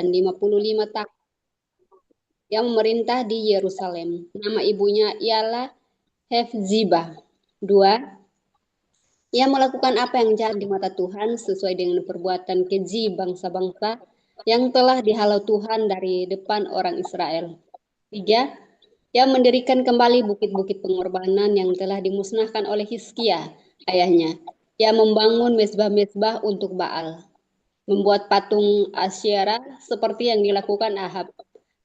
dan 55 tahun. Yang memerintah di Yerusalem. Nama ibunya ialah Hefzibah. 2. Ia melakukan apa yang jahat di mata Tuhan sesuai dengan perbuatan keji bangsa-bangsa yang telah dihalau Tuhan dari depan orang Israel. 3. Ia mendirikan kembali bukit-bukit pengorbanan yang telah dimusnahkan oleh Hizkia, ayahnya. Ia membangun mezbah-mezbah untuk Baal, membuat patung Asyera seperti yang dilakukan Ahab,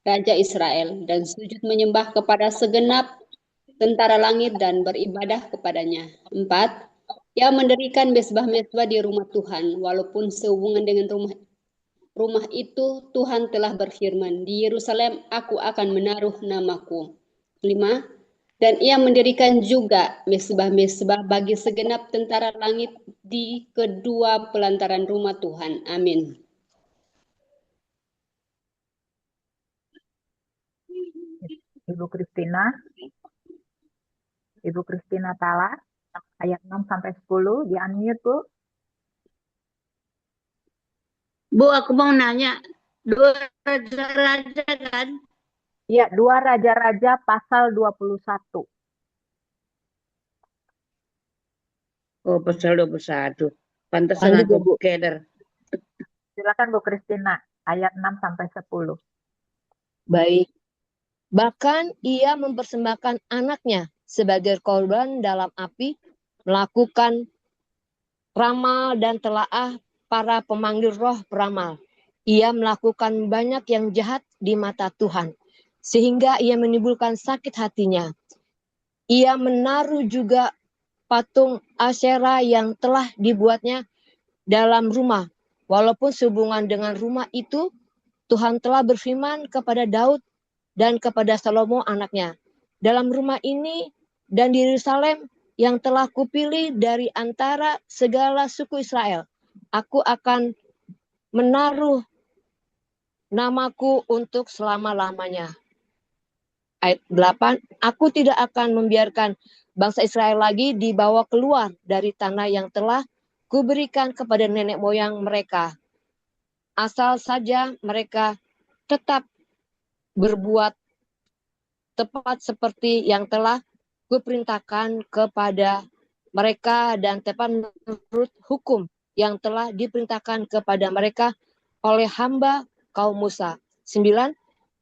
Raja Israel, dan sujud menyembah kepada segenap tentara langit dan beribadah kepadanya. 4. Ia mendirikan mezbah-mezbah di rumah Tuhan, walaupun sehubungan dengan rumah itu Tuhan telah berfirman, di Yerusalem aku akan menaruh namaku. 5. Dan ia mendirikan juga mezbah-mezbah bagi segenap tentara langit di kedua pelantaran rumah Tuhan. Amin. Ibu Kristina. Ibu Kristina Tala, ayat 6 sampai 10, di-unmute, Bu. Bu, aku mau nanya, 2 raja-raja kan? Iya, 2 Raja-Raja pasal 21. Oh, pasal 21. Pantesan Lanjut aku ya, Bu. keder. Silakan Bu Kristina, ayat 6 sampai 10. Baik. Bahkan ia mempersembahkan anaknya sebagai korban dalam api, melakukan ramal dan telaah para pemanggil roh peramal. Ia melakukan banyak yang jahat di mata Tuhan, sehingga ia menimbulkan sakit hatinya. Ia menaruh juga patung Asyera yang telah dibuatnya dalam rumah. Walaupun sehubungan dengan rumah itu, Tuhan telah berfirman kepada Daud dan kepada Salomo anaknya, dalam rumah ini dan di Yerusalem yang telah kupilih dari antara segala suku Israel, aku akan menaruh namaku untuk selama-lamanya. Ayat 8, aku tidak akan membiarkan bangsa Israel lagi dibawa keluar dari tanah yang telah kuberikan kepada nenek moyang mereka. Asal saja mereka tetap berbuat tepat seperti yang telah kuperintahkan kepada mereka dan tepat menurut hukum yang telah diperintahkan kepada mereka oleh hamba kaum Musa. 9.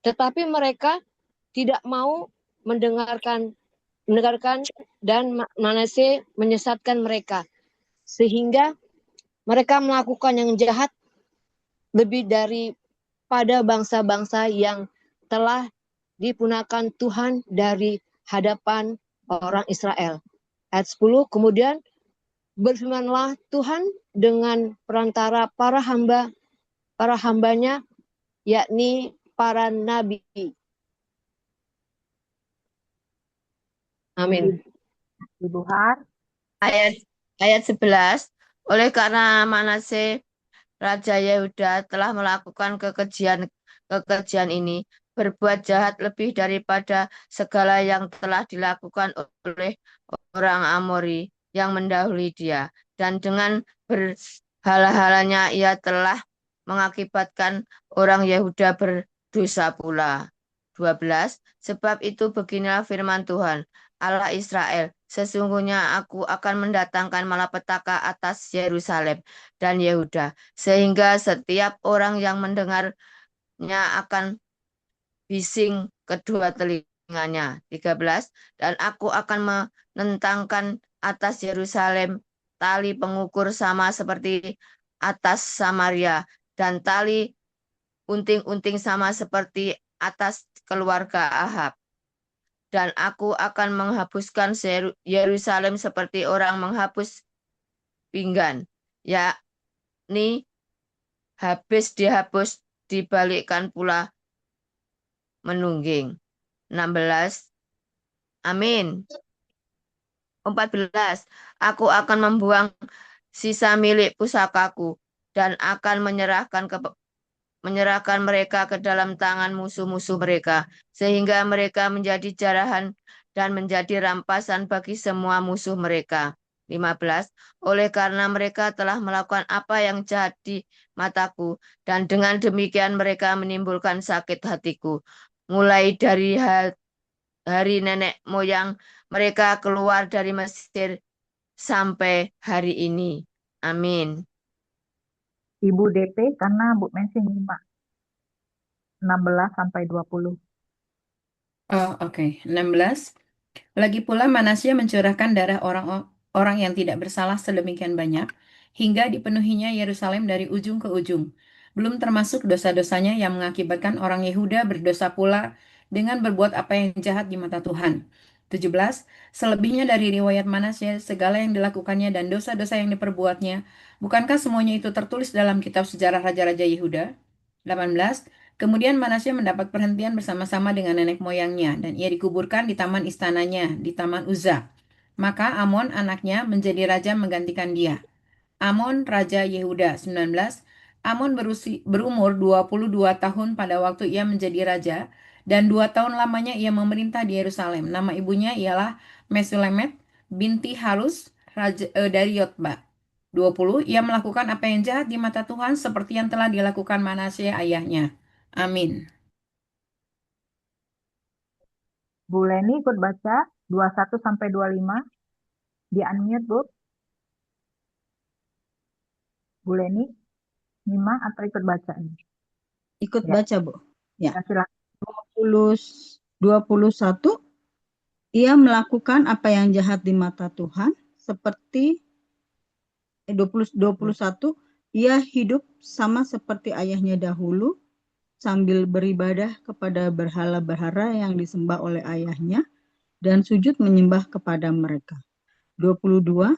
Tetapi mereka tidak mau mendengarkan dan Manase menyesatkan mereka, sehingga mereka melakukan yang jahat lebih daripada bangsa-bangsa yang telah dipunahkan Tuhan dari hadapan orang Israel. Ayat 10, kemudian berfirmanlah Tuhan dengan perantara para hambanya, yakni para nabi. Amin. Ibu Har. Ayat 11, oleh karena Manase Raja Yehuda telah melakukan kekejian ini, berbuat jahat lebih daripada segala yang telah dilakukan oleh orang Amori yang mendahului dia. Dan dengan berhala-halanya ia telah mengakibatkan orang Yehuda berdosa pula. 12. Sebab itu beginilah firman Tuhan, Allah Israel, sesungguhnya aku akan mendatangkan malapetaka atas Yerusalem dan Yehuda, sehingga setiap orang yang mendengarnya akan bising kedua telinganya. 13. Dan aku akan menentangkan atas Yerusalem tali pengukur sama seperti atas Samaria, dan tali unting-unting sama seperti atas keluarga Ahab. Dan aku akan menghapuskan Yerusalem seperti orang menghapus pinggan, yakni habis dihapus, dibalikkan pula menungging. 16. Amin. 14. Aku akan membuang sisa milik pusakaku dan akan menyerahkan mereka ke dalam tangan musuh-musuh mereka, sehingga mereka menjadi jarahan dan menjadi rampasan bagi semua musuh mereka. 15. Oleh karena mereka telah melakukan apa yang jahat di mataku, dan dengan demikian mereka menimbulkan sakit hatiku. Mulai dari hari nenek moyang mereka keluar dari Mesir sampai hari ini. Amin. Ibu DP karena Bu Mensi 16 sampai 20. Oh, oke. 16. Lagi pula Manasya mencurahkan darah orang yang tidak bersalah sedemikian banyak, hingga dipenuhinya Yerusalem dari ujung ke ujung. Belum termasuk dosa-dosanya yang mengakibatkan orang Yehuda berdosa pula dengan berbuat apa yang jahat di mata Tuhan. 17. Selebihnya dari riwayat Manasya, segala yang dilakukannya dan dosa-dosa yang diperbuatnya, bukankah semuanya itu tertulis dalam kitab sejarah Raja-Raja Yehuda? 18. Kemudian Manasya mendapat perhentian bersama-sama dengan nenek moyangnya, dan ia dikuburkan di taman istananya, di Taman Uzza. Maka Amon anaknya menjadi raja menggantikan dia. Amon Raja Yehuda 19. Amon berumur 22 tahun pada waktu ia menjadi raja, dan 2 tahun lamanya ia memerintah di Yerusalem. Nama ibunya ialah Mesulemet binti Harus dari Yotba. 20. Ia melakukan apa yang jahat di mata Tuhan seperti yang telah dilakukan Manasye ayahnya. Amin. Bu Leni ikut baca 21 sampai 25. Di unmute, Bu. Bu Leni, nyimak atau ikut baca ini? Ikut Ya. baca, Bu. Ya. Ya, silakan. 21, ia melakukan apa yang jahat di mata Tuhan, seperti 21, ia hidup sama seperti ayahnya dahulu, sambil beribadah kepada berhala-berhala yang disembah oleh ayahnya, dan sujud menyembah kepada mereka. 22,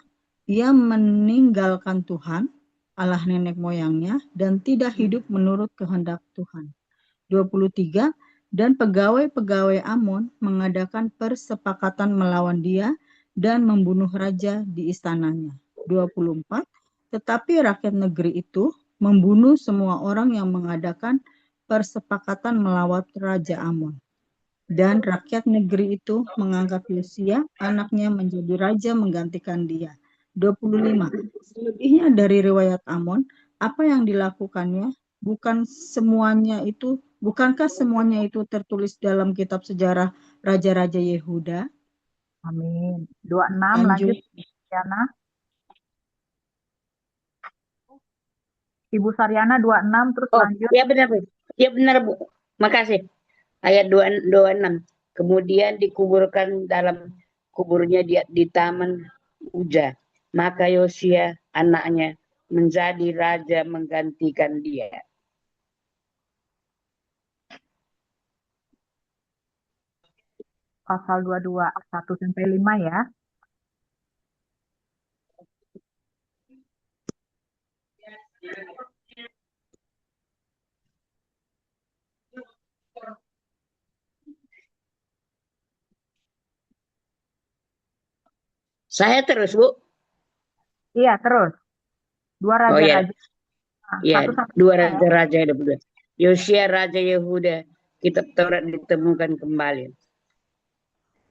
ia meninggalkan Tuhan, Allah nenek moyangnya, dan tidak hidup menurut kehendak Tuhan. 23, dan pegawai-pegawai Amon mengadakan persepakatan melawan dia dan membunuh raja di istananya. 24, tetapi rakyat negeri itu membunuh semua orang yang mengadakan persepakatan melawan Raja Amon. Dan rakyat negeri itu mengangkat Yosia, anaknya menjadi raja menggantikan dia. 25. Selebihnya dari riwayat Amon, apa yang dilakukannya, bukankah semuanya itu tertulis dalam kitab sejarah Raja-Raja Yehuda? Amin. 26 lanjut, Saryana. Ibu Saryana 26 terus lanjut. Ya benar, Bu. Ya benar, Bu. Makasih. Ayat 26. Kemudian dikuburkan dalam kuburnya di Taman Uja. Maka Yosia anaknya menjadi raja menggantikan dia. Pasal 22 1 sampai 5 ya. Saya terus, Bu. Iya, terus. Dua raja-raja. Ya, 1 sampai 2 5 ya. raja-raja Yehuda. Yosia Raja Yehuda, kitab Taurat ditemukan kembali.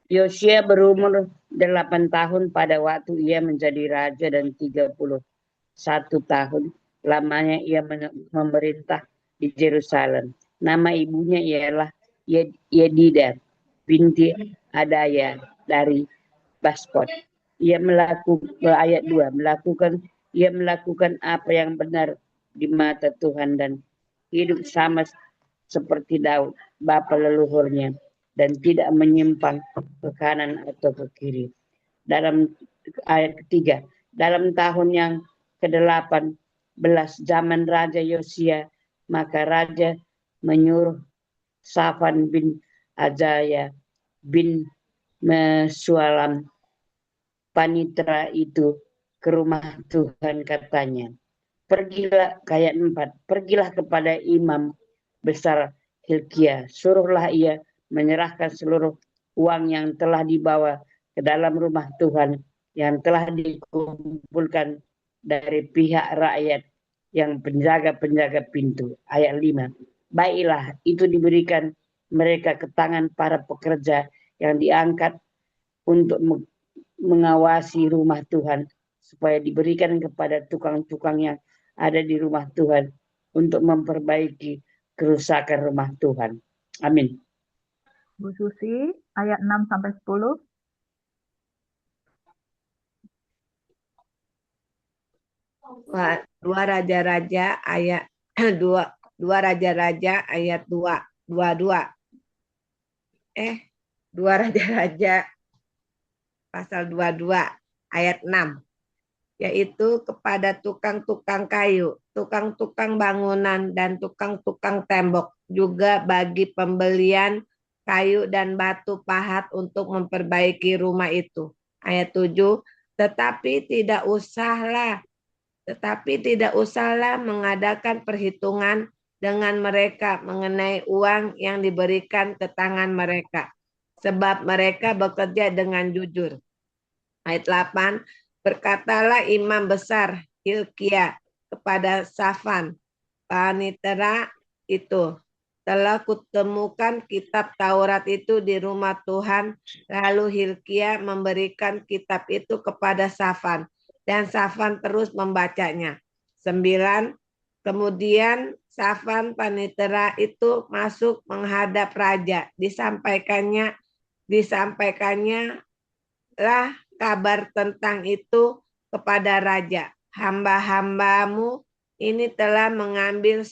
Yosia berumur 8 tahun pada waktu ia menjadi raja, dan 31 tahun lamanya ia memerintah di Yerusalem. Nama ibunya ialah Yedida binti Adaya dari Baspot. Ia melakukan apa yang benar di mata Tuhan dan hidup sama seperti Daud bapa leluhurnya, dan tidak menyimpang ke kanan atau ke kiri. Dalam ayat ketiga, dalam tahun yang ke-18 zaman Raja Yosia, maka Raja menyuruh Safan bin Azaya bin Mesulam panitra itu ke rumah Tuhan, katanya, pergilah kepada imam besar Hilkia, suruhlah ia menyerahkan seluruh uang yang telah dibawa ke dalam rumah Tuhan yang telah dikumpulkan dari pihak rakyat yang penjaga-penjaga pintu. Ayat 5. Baiklah, itu diberikan mereka ke tangan para pekerja yang diangkat untuk mengawasi rumah Tuhan, supaya diberikan kepada tukang-tukang yang ada di rumah Tuhan untuk memperbaiki kerusakan rumah Tuhan. Amin. Bu Susi, ayat 6 sampai 10. Dua Raja-Raja ayat dua Raja-Raja ayat 22. Dua Raja-Raja pasal 22 ayat 6, yaitu kepada tukang-tukang kayu, tukang-tukang bangunan, dan tukang-tukang tembok, juga bagi pembelian kayu dan batu pahat untuk memperbaiki rumah itu. Ayat 7, tetapi tidak usahlah mengadakan perhitungan dengan mereka mengenai uang yang diberikan ke tangan mereka, sebab mereka bekerja dengan jujur. Ayat 8, berkatalah imam besar Hilkia kepada Safan, panitera itu, telah kutemukan kitab Taurat itu di rumah Tuhan. Lalu Hilkia memberikan kitab itu kepada Safan, dan Safan terus membacanya. 9, kemudian Safan panitera itu masuk menghadap raja. Disampaikannya lah kabar tentang itu kepada raja. Hamba-hambamu ini telah mengambil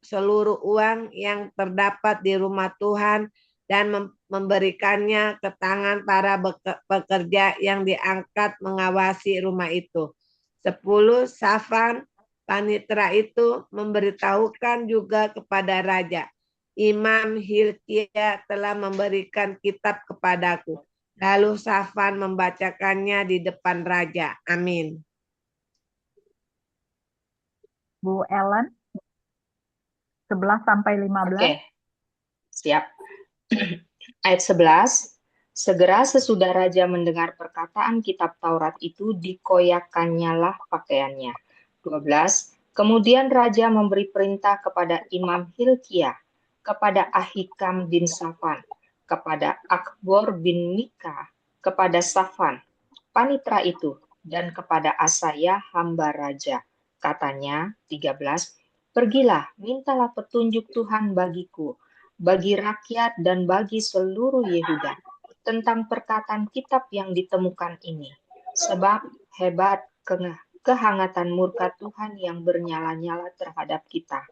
seluruh uang yang terdapat di rumah Tuhan dan memberikannya ke tangan para pekerja yang diangkat mengawasi rumah itu. 10, Safan panitera itu memberitahukan juga kepada raja, Imam Hilkia telah memberikan kitab kepadaku. Lalu Safan membacakannya di depan raja. Amin. Bu Ellen, 11 sampai 15. Oke, siap. Ayat 11, segera sesudah raja mendengar perkataan kitab Taurat itu, dikoyakkannyalah pakaiannya. 12, kemudian raja memberi perintah kepada Imam Hilkia, kepada Ahikam bin Safan, kepada Akbor bin Mika, kepada Safan, panitera itu, dan kepada Asaya hamba raja. Katanya, 13, pergilah, mintalah petunjuk Tuhan bagiku, bagi rakyat dan bagi seluruh Yehuda, tentang perkataan kitab yang ditemukan ini. Sebab hebat kehangatan murka Tuhan yang bernyala-nyala terhadap kita.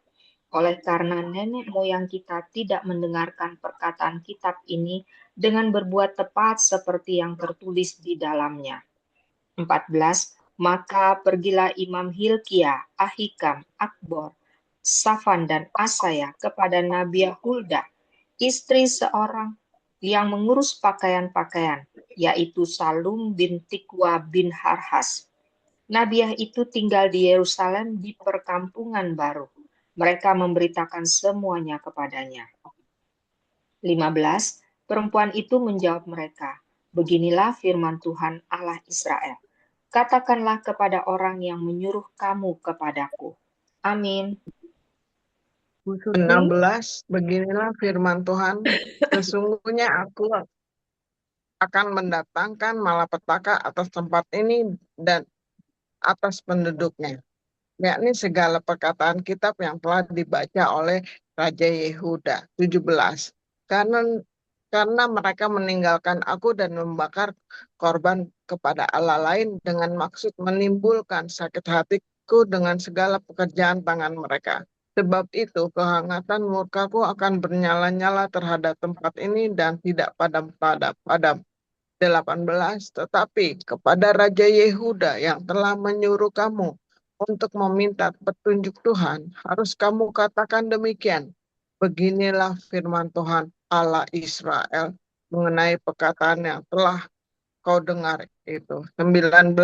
Oleh karena nenek moyang kita tidak mendengarkan perkataan kitab ini dengan berbuat tepat seperti yang tertulis di dalamnya. 14, maka pergilah Imam Hilkia, Ahikam, Akbor, Safan dan Asaya kepada Nabiah Hulda, istri seorang yang mengurus pakaian-pakaian, yaitu Salum bin Tikwa bin Harhas. Nabiah itu tinggal di Yerusalem di perkampungan baru. Mereka memberitakan semuanya kepadanya. 15, perempuan itu menjawab mereka, beginilah firman Tuhan Allah Israel. Katakanlah kepada orang yang menyuruh kamu kepadaku. Amin. 16, beginilah firman Tuhan, sesungguhnya aku akan mendatangkan malapetaka atas tempat ini dan atas penduduknya, yakni segala perkataan kitab yang telah dibaca oleh Raja Yehuda. 17, karena mereka meninggalkan aku dan membakar korban kepada Allah lain dengan maksud menimbulkan sakit hatiku dengan segala pekerjaan tangan mereka. Sebab itu kehangatan murkaku akan bernyala-nyala terhadap tempat ini dan tidak padam. 18, tetapi kepada Raja Yehuda yang telah menyuruh kamu untuk meminta petunjuk Tuhan, harus kamu katakan demikian. Beginilah firman Tuhan Allah Israel mengenai perkataan yang telah kau dengar itu. 19,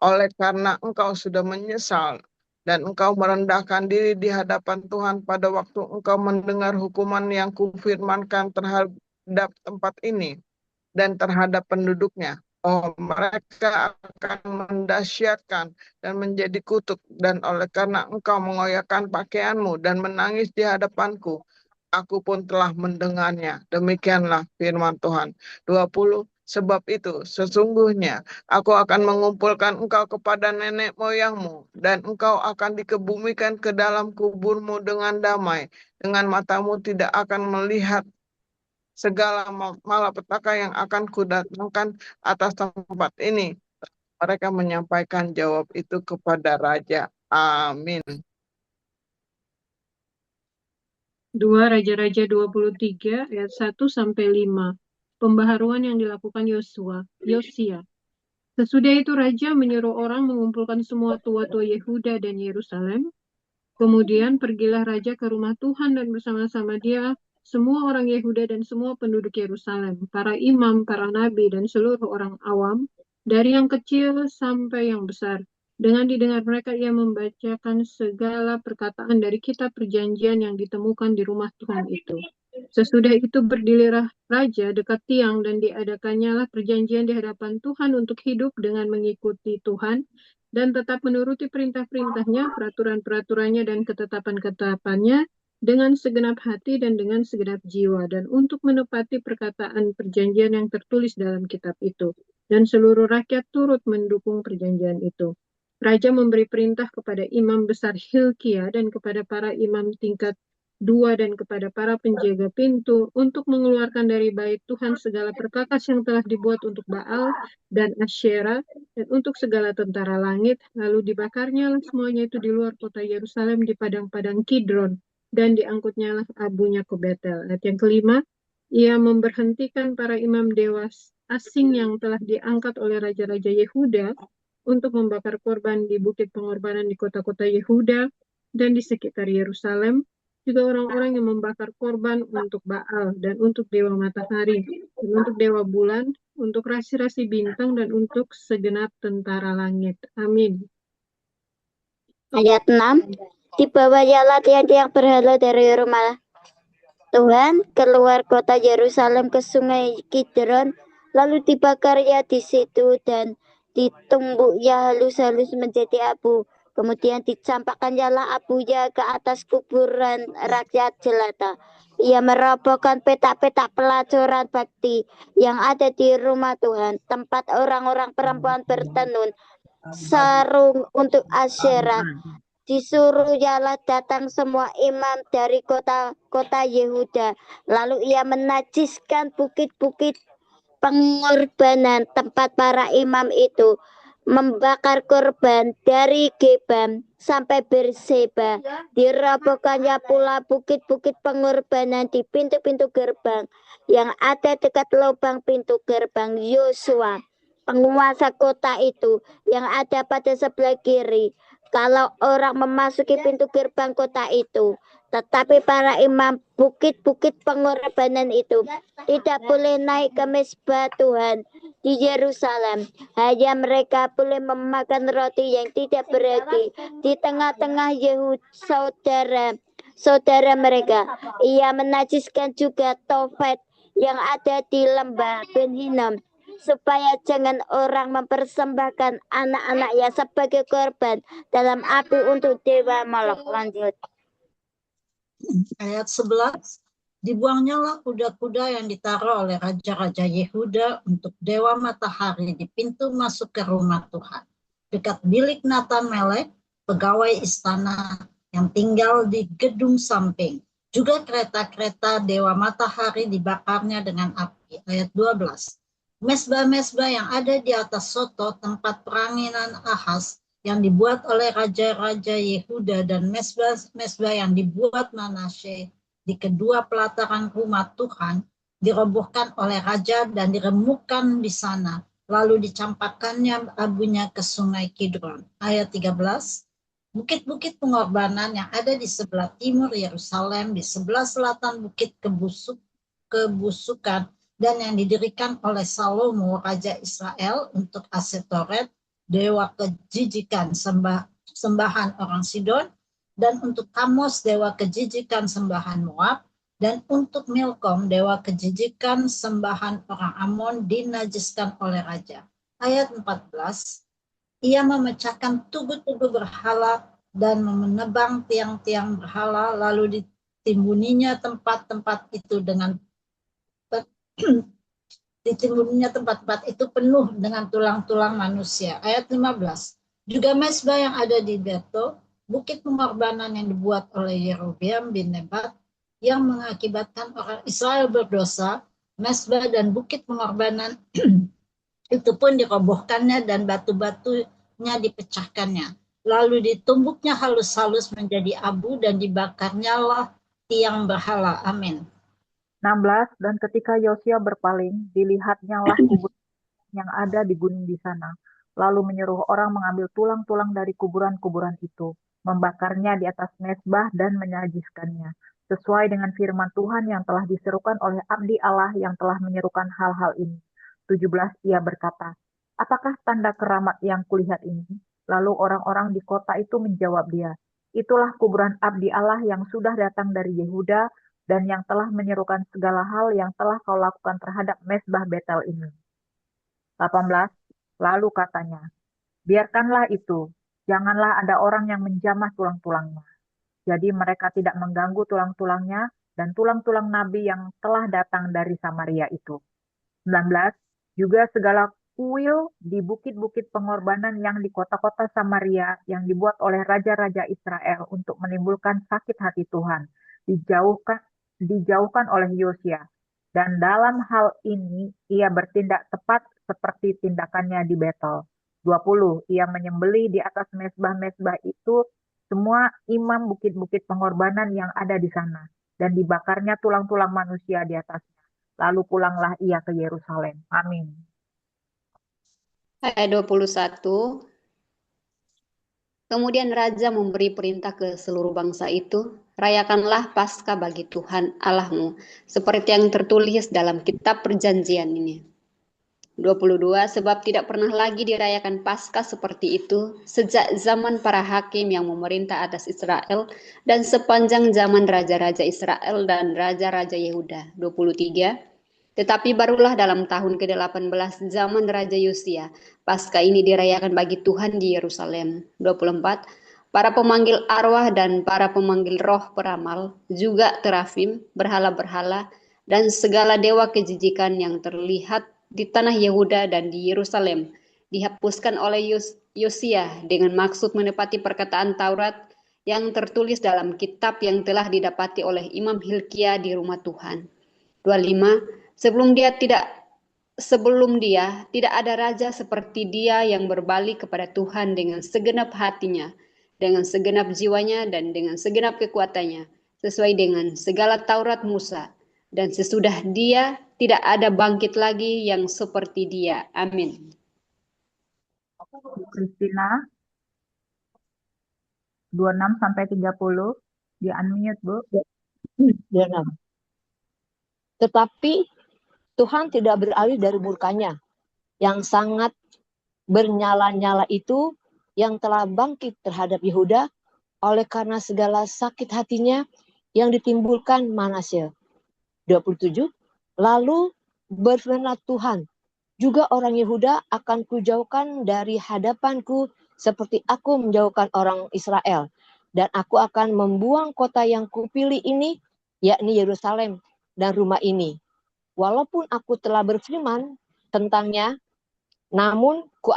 oleh karena engkau sudah menyesal dan engkau merendahkan diri di hadapan Tuhan pada waktu engkau mendengar hukuman yang kufirmankan terhadap tempat ini dan terhadap penduduknya. Oh, mereka akan mendahsyatkan dan menjadi kutuk, dan oleh karena engkau mengoyakkan pakaianmu dan menangis di hadapanku, aku pun telah mendengarnya. Demikianlah firman Tuhan. 20, Sebab itu, sesungguhnya aku akan mengumpulkan engkau kepada nenek moyangmu, dan engkau akan dikebumikan ke dalam kuburmu dengan damai. Dengan matamu tidak akan melihat segala malapetaka yang akan kudatangkan atas tempat ini. Mereka menyampaikan jawab itu kepada raja. Amin. 2 Raja-Raja 23 ayat 1-5. Pembaharuan yang dilakukan Yosia. Sesudah itu raja menyuruh orang mengumpulkan semua tua-tua Yehuda dan Yerusalem. Kemudian pergilah raja ke rumah Tuhan dan bersama-sama dia semua orang Yehuda dan semua penduduk Yerusalem, para imam, para nabi, dan seluruh orang awam, dari yang kecil sampai yang besar. Dengan didengar mereka, ia membacakan segala perkataan dari kitab perjanjian yang ditemukan di rumah Tuhan itu. Sesudah itu berdirilah raja dekat tiang dan diadakannya lah perjanjian di hadapan Tuhan untuk hidup dengan mengikuti Tuhan dan tetap menuruti perintah-perintahnya, peraturan-peraturannya, dan ketetapan-ketetapannya dengan segenap hati dan dengan segenap jiwa, dan untuk menepati perkataan perjanjian yang tertulis dalam kitab itu. Dan seluruh rakyat turut mendukung perjanjian itu. Raja memberi perintah kepada imam besar Hilkia dan kepada para imam tingkat 2 dan kepada para penjaga pintu untuk mengeluarkan dari bait Tuhan segala perkakas yang telah dibuat untuk Baal dan Asyera dan untuk segala tentara langit, lalu dibakarnya lah semuanya itu di luar kota Yerusalem di padang-padang Kidron, dan diangkutnya lah abunya ke Betel. Ayat yang kelima, ia memberhentikan para imam dewa asing yang telah diangkat oleh raja-raja Yehuda untuk membakar korban di bukit pengorbanan di kota-kota Yehuda dan di sekitar Yerusalem, juga orang-orang yang membakar korban untuk Baal dan untuk dewa matahari, dan untuk dewa bulan, untuk rasi-rasi bintang, dan untuk segenap tentara langit. Amin. Ayat 6. Dibawalah tiang-tiang berhala dari rumah Tuhan keluar kota Yerusalem ke sungai Kidron, lalu dibakarnya di situ dan ditumbuknya halus-halus menjadi abu. Kemudian dicampakkannya abunya ke atas kuburan rakyat jelata. Ia merobohkan petak-petak pelacuran bakti yang ada di rumah Tuhan, tempat orang-orang perempuan bertenun, sarung untuk Asyera. Disuruh ialah datang semua imam dari kota-kota Yehuda. Lalu ia menajiskan bukit-bukit pengorbanan tempat para imam itu, membakar korban dari Gebam sampai Berseba. Dirobohkannya pula bukit-bukit pengorbanan di pintu-pintu gerbang yang ada dekat lubang pintu gerbang Yosua, penguasa kota itu, yang ada pada sebelah kiri. Kalau orang memasuki pintu gerbang kota itu, tetapi para imam bukit-bukit pengorbanan itu tidak boleh naik ke mezbah Tuhan di Yerusalem. Hanya mereka boleh memakan roti yang tidak beragi di tengah-tengah Yehud saudara mereka. Ia menajiskan juga Tofet yang ada di lembah Ben Hinnom, supaya jangan orang mempersembahkan anak-anaknya sebagai korban dalam api untuk dewa Molok. Lanjut. Ayat 11. Dibuangnya lah kuda-kuda yang ditaruh oleh raja-raja Yehuda untuk dewa matahari di pintu masuk ke rumah Tuhan, dekat bilik Natan Melek, pegawai istana yang tinggal di gedung samping. Juga kereta-kereta dewa matahari dibakarnya dengan api. Ayat 12. Mesbah-mesbah yang ada di atas soto, tempat peranginan Ahaz, yang dibuat oleh raja-raja Yehuda, dan mesbah-mesbah yang dibuat Manasye di kedua pelataran rumah Tuhan, dirobohkan oleh raja dan diremukkan di sana, lalu dicampakkannya abunya ke sungai Kidron. Ayat 13. Bukit-bukit pengorbanan yang ada di sebelah timur Yerusalem, di sebelah selatan bukit kebusukan, dan yang didirikan oleh Salomo Raja Israel untuk Asetoret, dewa kejijikan sembahan orang Sidon, dan untuk Kamos, dewa kejijikan sembahan Moab, dan untuk Milkom, dewa kejijikan sembahan orang Amon, dinajiskan oleh raja. Ayat 14. Ia memecahkan tugu-tugu berhala dan menebang tiang-tiang berhala, lalu ditimbuninya tempat-tempat itu dengan Ditimbunnya tempat-tempat itu penuh dengan tulang-tulang manusia. Ayat 15. Juga mesbah yang ada di Beto, bukit pengorbanan yang dibuat oleh Yerobeam bin Nebat, yang mengakibatkan orang Israel berdosa, mesbah dan bukit pengorbanan itu pun dirobohkannya dan batu-batunya dipecahkannya. Lalu ditumbuknya halus-halus menjadi abu dan dibakarnya lah tiang berhala. Amin. 16. Dan ketika Yosia berpaling, dilihatnya lah kuburan yang ada di gunung di sana. Lalu menyuruh orang mengambil tulang-tulang dari kuburan-kuburan itu, membakarnya di atas mezbah dan menyajikannya, sesuai dengan firman Tuhan yang telah diserukan oleh abdi Allah yang telah menyerukan hal-hal ini. 17. Ia berkata, apakah tanda keramat yang kulihat ini? Lalu orang-orang di kota itu menjawab dia, itulah kuburan abdi Allah yang sudah datang dari Yehuda dan yang telah menyerukan segala hal yang telah kau lakukan terhadap mezbah Betel ini. 18. Lalu katanya, biarkanlah itu, janganlah ada orang yang menjamah tulang-tulangnya. Jadi mereka tidak mengganggu tulang-tulangnya dan tulang-tulang nabi yang telah datang dari Samaria itu. 19. Juga segala kuil di bukit-bukit pengorbanan yang di kota-kota Samaria yang dibuat oleh raja-raja Israel untuk menimbulkan sakit hati Tuhan, dijauhkan oleh Yosia. Dan dalam hal ini ia bertindak tepat seperti tindakannya di Betel. 20. Ia menyembelih di atas mezbah-mezbah itu semua imam bukit-bukit pengorbanan yang ada di sana, dan dibakarnya tulang-tulang manusia di atasnya. Lalu pulanglah ia ke Yerusalem. Amin. Ayat 21. Kemudian raja memberi perintah ke seluruh bangsa itu, rayakanlah Paskah bagi Tuhan Allahmu, seperti yang tertulis dalam kitab perjanjian ini. 22. Sebab tidak pernah lagi dirayakan Paskah seperti itu sejak zaman para hakim yang memerintah atas Israel dan sepanjang zaman raja-raja Israel dan raja-raja Yehuda. 23. Tetapi barulah dalam tahun ke-18 zaman Raja Yosia, Paskah ini dirayakan bagi Tuhan di Yerusalem. 24. Para pemanggil arwah dan para pemanggil roh peramal, juga terafim, berhala-berhala, dan segala dewa kejijikan yang terlihat di tanah Yehuda dan di Yerusalem, dihapuskan oleh Yosia dengan maksud menepati perkataan Taurat yang tertulis dalam kitab yang telah didapati oleh Imam Hilkia di rumah Tuhan. 25. Sebelum dia tidak ada raja seperti dia yang berbalik kepada Tuhan dengan segenap hatinya, dengan segenap jiwanya dan dengan segenap kekuatannya, sesuai dengan segala Taurat Musa. Dan sesudah dia tidak ada bangkit lagi yang seperti dia. Amin. Bu Kristina, 26 sampai 30, di unmute, Bu. 26. Tetapi Tuhan tidak beralih dari murkanya yang sangat bernyala-nyala itu yang telah bangkit terhadap Yehuda oleh karena segala sakit hatinya yang ditimbulkan Manasye. 27. Lalu berfirmanlah Tuhan, juga orang Yehuda akan kujauhkan dari hadapanku seperti aku menjauhkan orang Israel. Dan aku akan membuang kota yang kupilih ini, yakni Yerusalem dan rumah ini. Walaupun aku telah berfirman tentangnya, namun ku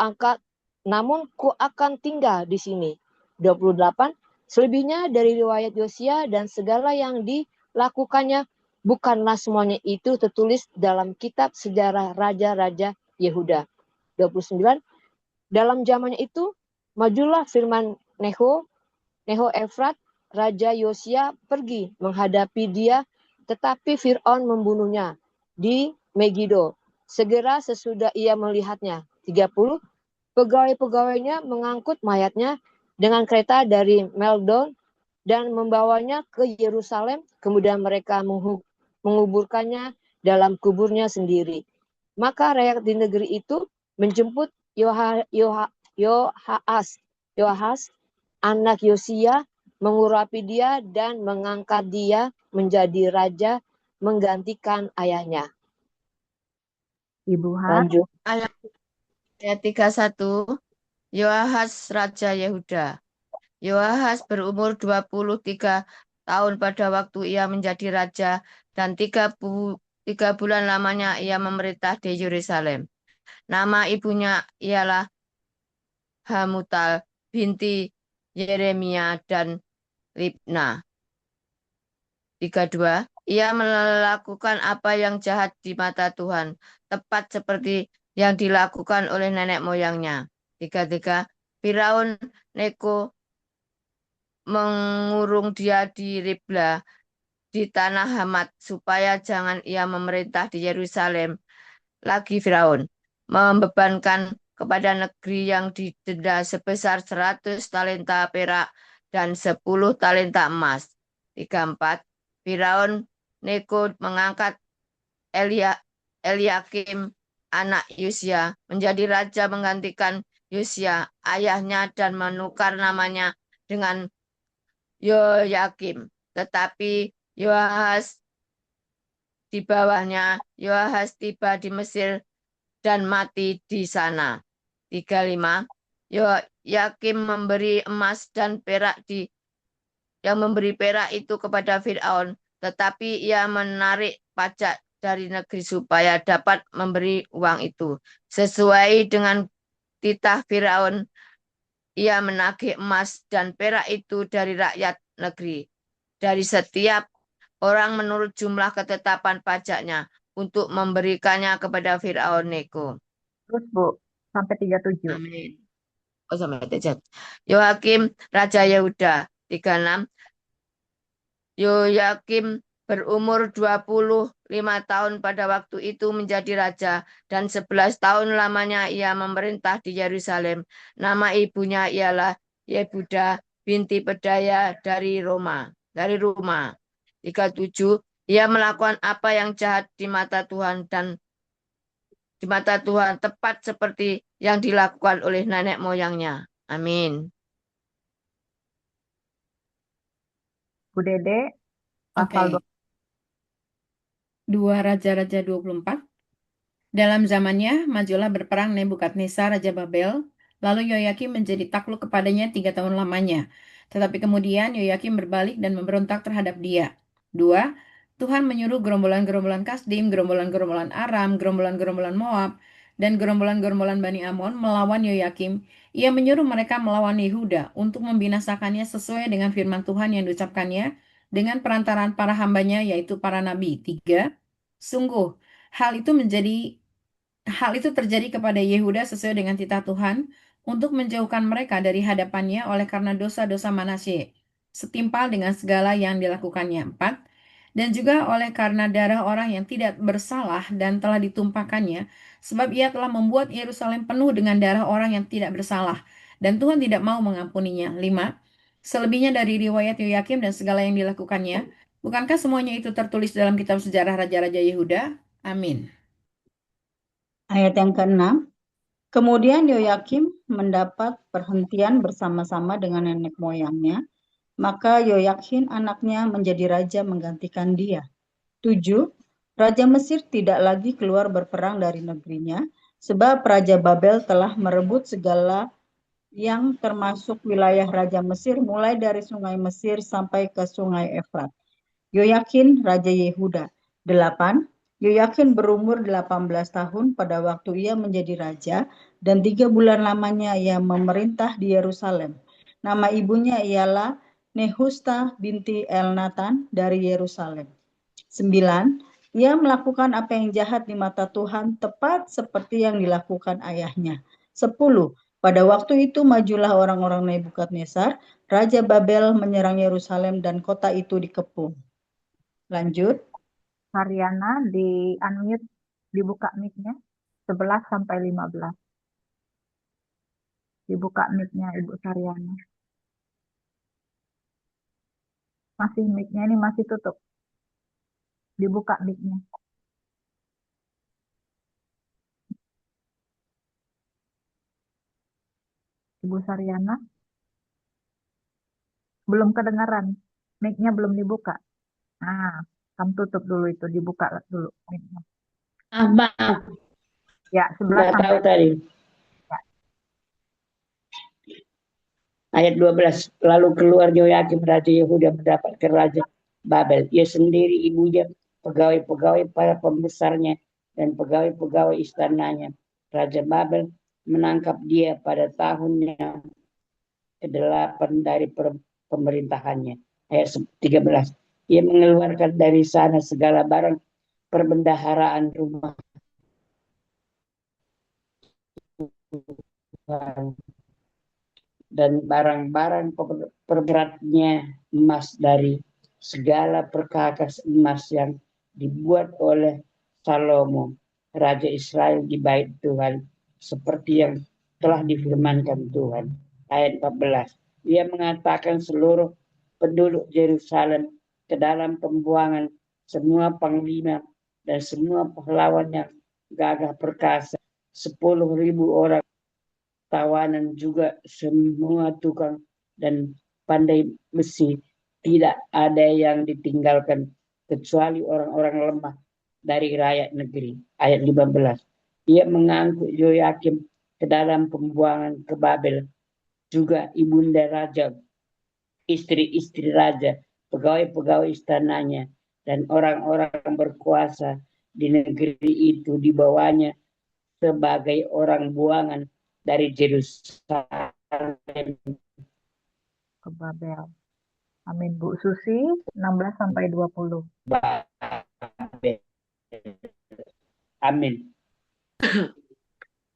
akan tinggal di sini. 28. Selebihnya dari riwayat Yosia dan segala yang dilakukannya, bukanlah semuanya itu tertulis dalam kitab sejarah raja-raja Yehuda. 29. Dalam zamannya itu, majulah firman Neho Efrat, Raja Yosia pergi menghadapi dia, tetapi Fir'aun membunuhnya di Megido. Segera sesudah ia melihatnya. 30. Pegawai-pegawainya mengangkut mayatnya dengan kereta dari Meldon dan membawanya ke Yerusalem. Kemudian mereka menguburkannya dalam kuburnya sendiri. Maka rakyat di negeri itu menjemput Yoahas, anak Yosia, mengurapi dia dan mengangkat dia menjadi raja menggantikan ayahnya. Ibu Ha. Lanjut. Ayat 31. Yoahas Raja Yehuda. Yoahas berumur 23 tahun pada waktu ia menjadi raja dan 33 3 bulan lamanya ia memerintah di Yerusalem. Nama ibunya ialah Hamutal binti Yeremia dan Libna. 32. Ia melakukan apa yang jahat di mata Tuhan, tepat seperti yang dilakukan oleh nenek moyangnya. 33. Firaun Neko mengurung dia di Ribla di tanah Hamat supaya jangan ia memerintah di Yerusalem lagi. Firaun membebankan kepada negeri yang didenda sebesar 100 talenta perak dan 10 talenta emas. 34. Firaun Neko mengangkat Eliakim anak Yosia menjadi raja menggantikan Yosia ayahnya dan menukar namanya dengan Yoyakim. Tetapi Yoahas di bawahnya, Yoahas tiba di Mesir dan mati di sana. 35. Yoyakim memberi emas dan perak yang memberi perak itu kepada Firaun, tetapi ia menarik pajak dari negeri supaya dapat memberi uang itu. Sesuai dengan titah Firaun, ia menagih emas dan perak itu dari rakyat negeri, dari setiap orang menurut jumlah ketetapan pajaknya, untuk memberikannya kepada Firaun Neko. Terus Bu, sampai 37. Amin. Oh, sampai 37. Yoakim Raja Yehuda. 36. Yoyakim berumur 25 tahun pada waktu itu menjadi raja, dan 11 tahun lamanya ia memerintah di Yerusalem. Nama ibunya ialah Yehuda binti Pedaya dari Roma. 37. Ia melakukan apa yang jahat di mata Tuhan dan di mata Tuhan tepat seperti yang dilakukan oleh nenek moyangnya. Amin. Bu Dede, Oke. pasal 2 Raja-Raja 24. Dalam zamannya, majulah berperang Nebukadnezar Raja Babel, lalu Yoyakim menjadi takluk kepadanya 3 tahun lamanya. Tetapi kemudian Yoyakim berbalik dan memberontak terhadap dia. 2. Tuhan menyuruh gerombolan-gerombolan Kasdim, gerombolan-gerombolan Aram, gerombolan-gerombolan Moab, dan gerombolan-gerombolan Bani Amon melawan Yoyakim. Ia menyuruh mereka melawan Yehuda untuk membinasakannya sesuai dengan firman Tuhan yang diucapkannya dengan perantaraan para hambanya, yaitu para nabi. 3. Sungguh, hal itu terjadi kepada Yehuda sesuai dengan titah Tuhan untuk menjauhkan mereka dari hadapannya oleh karena dosa-dosa Manasye, setimpal dengan segala yang dilakukannya. 4. Dan juga oleh karena darah orang yang tidak bersalah dan telah ditumpahkannya, sebab ia telah membuat Yerusalem penuh dengan darah orang yang tidak bersalah, dan Tuhan tidak mau mengampuninya. 5. Selebihnya dari riwayat Yoyakim dan segala yang dilakukannya, bukankah semuanya itu tertulis dalam kitab sejarah Raja-Raja Yehuda? Amin. Ayat yang ke-6. Kemudian Yoyakim mendapat perhentian bersama-sama dengan nenek moyangnya, maka Yoyakin anaknya menjadi raja menggantikan dia. 7. Raja Mesir tidak lagi keluar berperang dari negerinya, sebab Raja Babel telah merebut segala yang termasuk wilayah Raja Mesir mulai dari sungai Mesir sampai ke sungai Efrat. Yoyakin Raja Yehuda. 8. Yoyakin berumur 18 tahun pada waktu ia menjadi raja, dan 3 bulan lamanya ia memerintah di Yerusalem. Nama ibunya ialah Nehusta binti Elnatan dari Yerusalem. 9. Ia melakukan apa yang jahat di mata Tuhan tepat seperti yang dilakukan ayahnya. 10. Pada waktu itu majulah orang-orang Nebukadnezar, Raja Babel menyerang Yerusalem dan kota itu dikepung. Lanjut. Haryana di unmute, dibuka mic-nya 11 sampai 15. Dibuka mic-nya Ibu Saryana. Masih mic-nya ini masih tutup. Dibuka mic-nya. Ibu Saryana. Belum kedengaran. Mic-nya belum dibuka. Nah, kamu tutup dulu itu, dibuka dulu mic-nya. Maaf, Ya, 11 nggak tahu sampai tadi. ya. Ayat 12. Lalu keluar Yoyakim Raja Yehuda mendapatkan Raja Babel. Ia sendiri ibunya pegawai-pegawai para pembesarnya, dan pegawai-pegawai istananya. Raja Babel menangkap dia pada tahun yang ke-8 dari pemerintahannya. Ayat 13. Ia mengeluarkan dari sana segala barang perbendaharaan rumah Tuhan dan barang-barang perberatnya, emas dari segala perkakas emas yang dibuat oleh Salomo, Raja Israel di bait Tuhan, seperti yang telah difirmankan Tuhan. Ayat 14. Ia mengatakan seluruh penduduk Yerusalem ke dalam pembuangan, semua panglima dan semua pahlawan yang gagah perkasa, 10.000 orang tawanan, juga semua tukang dan pandai besi, tidak ada yang ditinggalkan kecuali orang-orang lemah dari rakyat negeri. Ayat 15. Ia mengangkut Yoyakim ke dalam pembuangan ke Babel, juga ibunda raja, istri-istri raja, pegawai-pegawai istananya, dan orang-orang berkuasa di negeri itu dibawanya sebagai orang buangan dari Yerusalem ke Babel. Amin, Bu Susi. 16 sampai 20. Babel. Amin.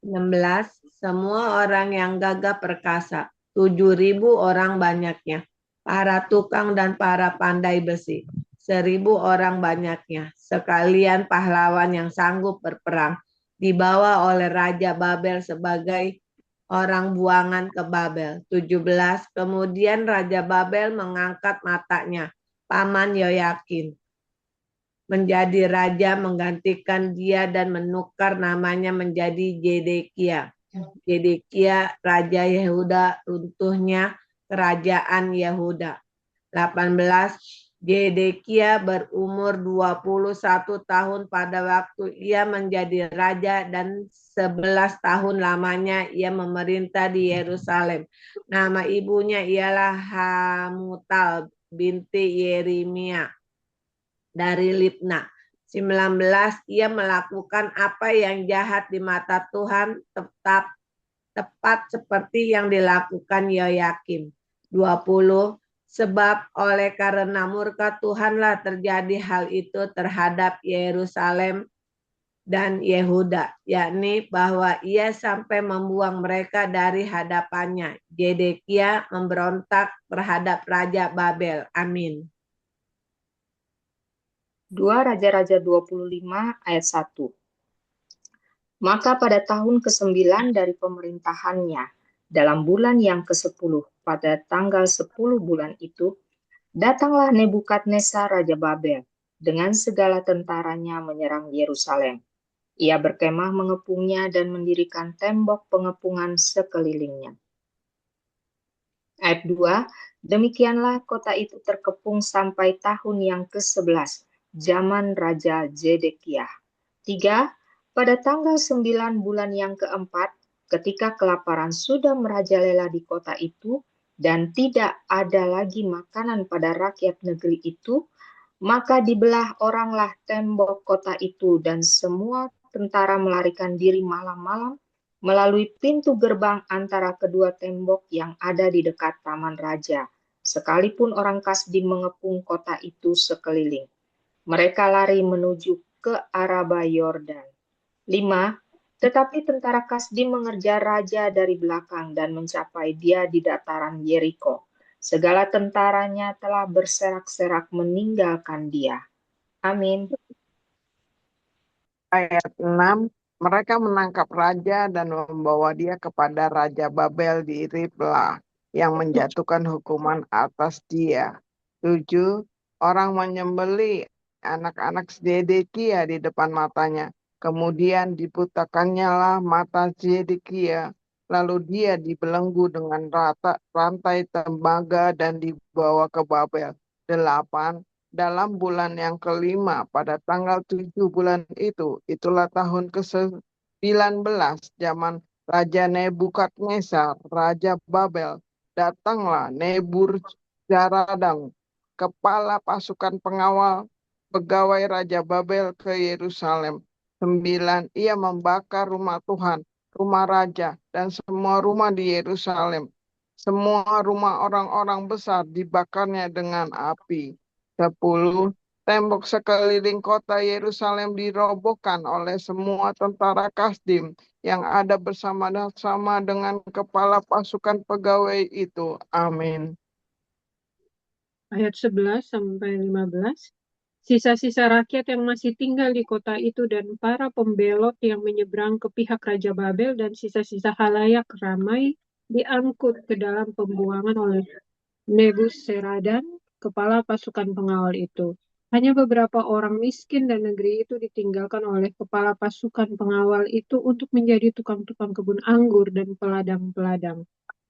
16. Semua orang yang gagah perkasa, 7.000 orang banyaknya. Para tukang dan para pandai besi, 1.000 orang banyaknya. Sekalian pahlawan yang sanggup berperang, dibawa oleh Raja Babel sebagai orang buangan ke Babel. 17. Kemudian Raja Babel mengangkat matanya, paman Yoyakin, menjadi raja, menggantikan dia dan menukar namanya menjadi Zedekia. Zedekia Raja Yehuda, runtuhnya kerajaan Yehuda. 18. Zedekia berumur 21 tahun pada waktu ia menjadi raja, dan 11 tahun lamanya ia memerintah di Yerusalem. Nama ibunya ialah Hamutal binti Yeremia dari Libna. 19. Ia melakukan apa yang jahat di mata Tuhan, tepat seperti yang dilakukan Yoyakim. 20. Sebab oleh karena murka Tuhanlah terjadi hal itu terhadap Yerusalem dan Yehuda, yakni bahwa ia sampai membuang mereka dari hadapannya. Zedekia memberontak terhadap Raja Babel. Amin. 2 Raja-Raja 25 ayat 1. Maka pada tahun ke-9 dari pemerintahannya, dalam bulan yang ke-10, pada tanggal 10 bulan itu, datanglah Nebukadnezar Raja Babel dengan segala tentaranya menyerang Yerusalem. Ia berkemah mengepungnya dan mendirikan tembok pengepungan sekelilingnya. Ayat 2, demikianlah kota itu terkepung sampai tahun yang ke-11, zaman Raja Zedekiah. 3, pada tanggal 9 bulan yang ke-4, ketika kelaparan sudah merajalela di kota itu, dan tidak ada lagi makanan pada rakyat negeri itu, maka dibelah oranglah tembok kota itu, dan semua tentara melarikan diri malam-malam melalui pintu gerbang antara kedua tembok yang ada di dekat Taman Raja, sekalipun orang Kasdim mengepung kota itu sekeliling. Mereka lari menuju ke Araba Yordan. 5. Tetapi tentara Kasdim mengejar raja dari belakang dan mencapai dia di dataran Yeriko. Segala tentaranya telah berserak-serak meninggalkan dia. Amin. Ayat 6, mereka menangkap raja dan membawa dia kepada Raja Babel di Riblah yang menjatuhkan hukuman atas dia. 7, orang menyembelih anak-anak Zedekia di depan matanya. Kemudian dibutakannya lah mata Zedekia, lalu dia dibelenggu dengan rantai tembaga dan dibawa ke Babel. 8, dalam bulan yang ke-5 pada tanggal 7 bulan itu, itulah tahun ke-19 zaman Raja Nebukadnezar, Raja Babel. Datanglah Nebuzaradan, kepala pasukan pengawal pegawai Raja Babel ke Yerusalem. 9. Ia membakar rumah Tuhan, rumah raja, dan semua rumah di Yerusalem. Semua rumah orang-orang besar dibakarnya dengan api. 10. Tembok sekeliling kota Yerusalem dirobohkan oleh semua tentara Kasdim yang ada bersama-sama dengan kepala pasukan pegawai itu. Amin. Ayat 11 sampai 15. Sisa-sisa rakyat yang masih tinggal di kota itu dan para pembelot yang menyeberang ke pihak Raja Babel dan sisa-sisa halayak ramai diangkut ke dalam pembuangan oleh Nebuzaradan, kepala pasukan pengawal itu. Hanya beberapa orang miskin dan negeri itu ditinggalkan oleh kepala pasukan pengawal itu untuk menjadi tukang-tukang kebun anggur dan peladang-peladang.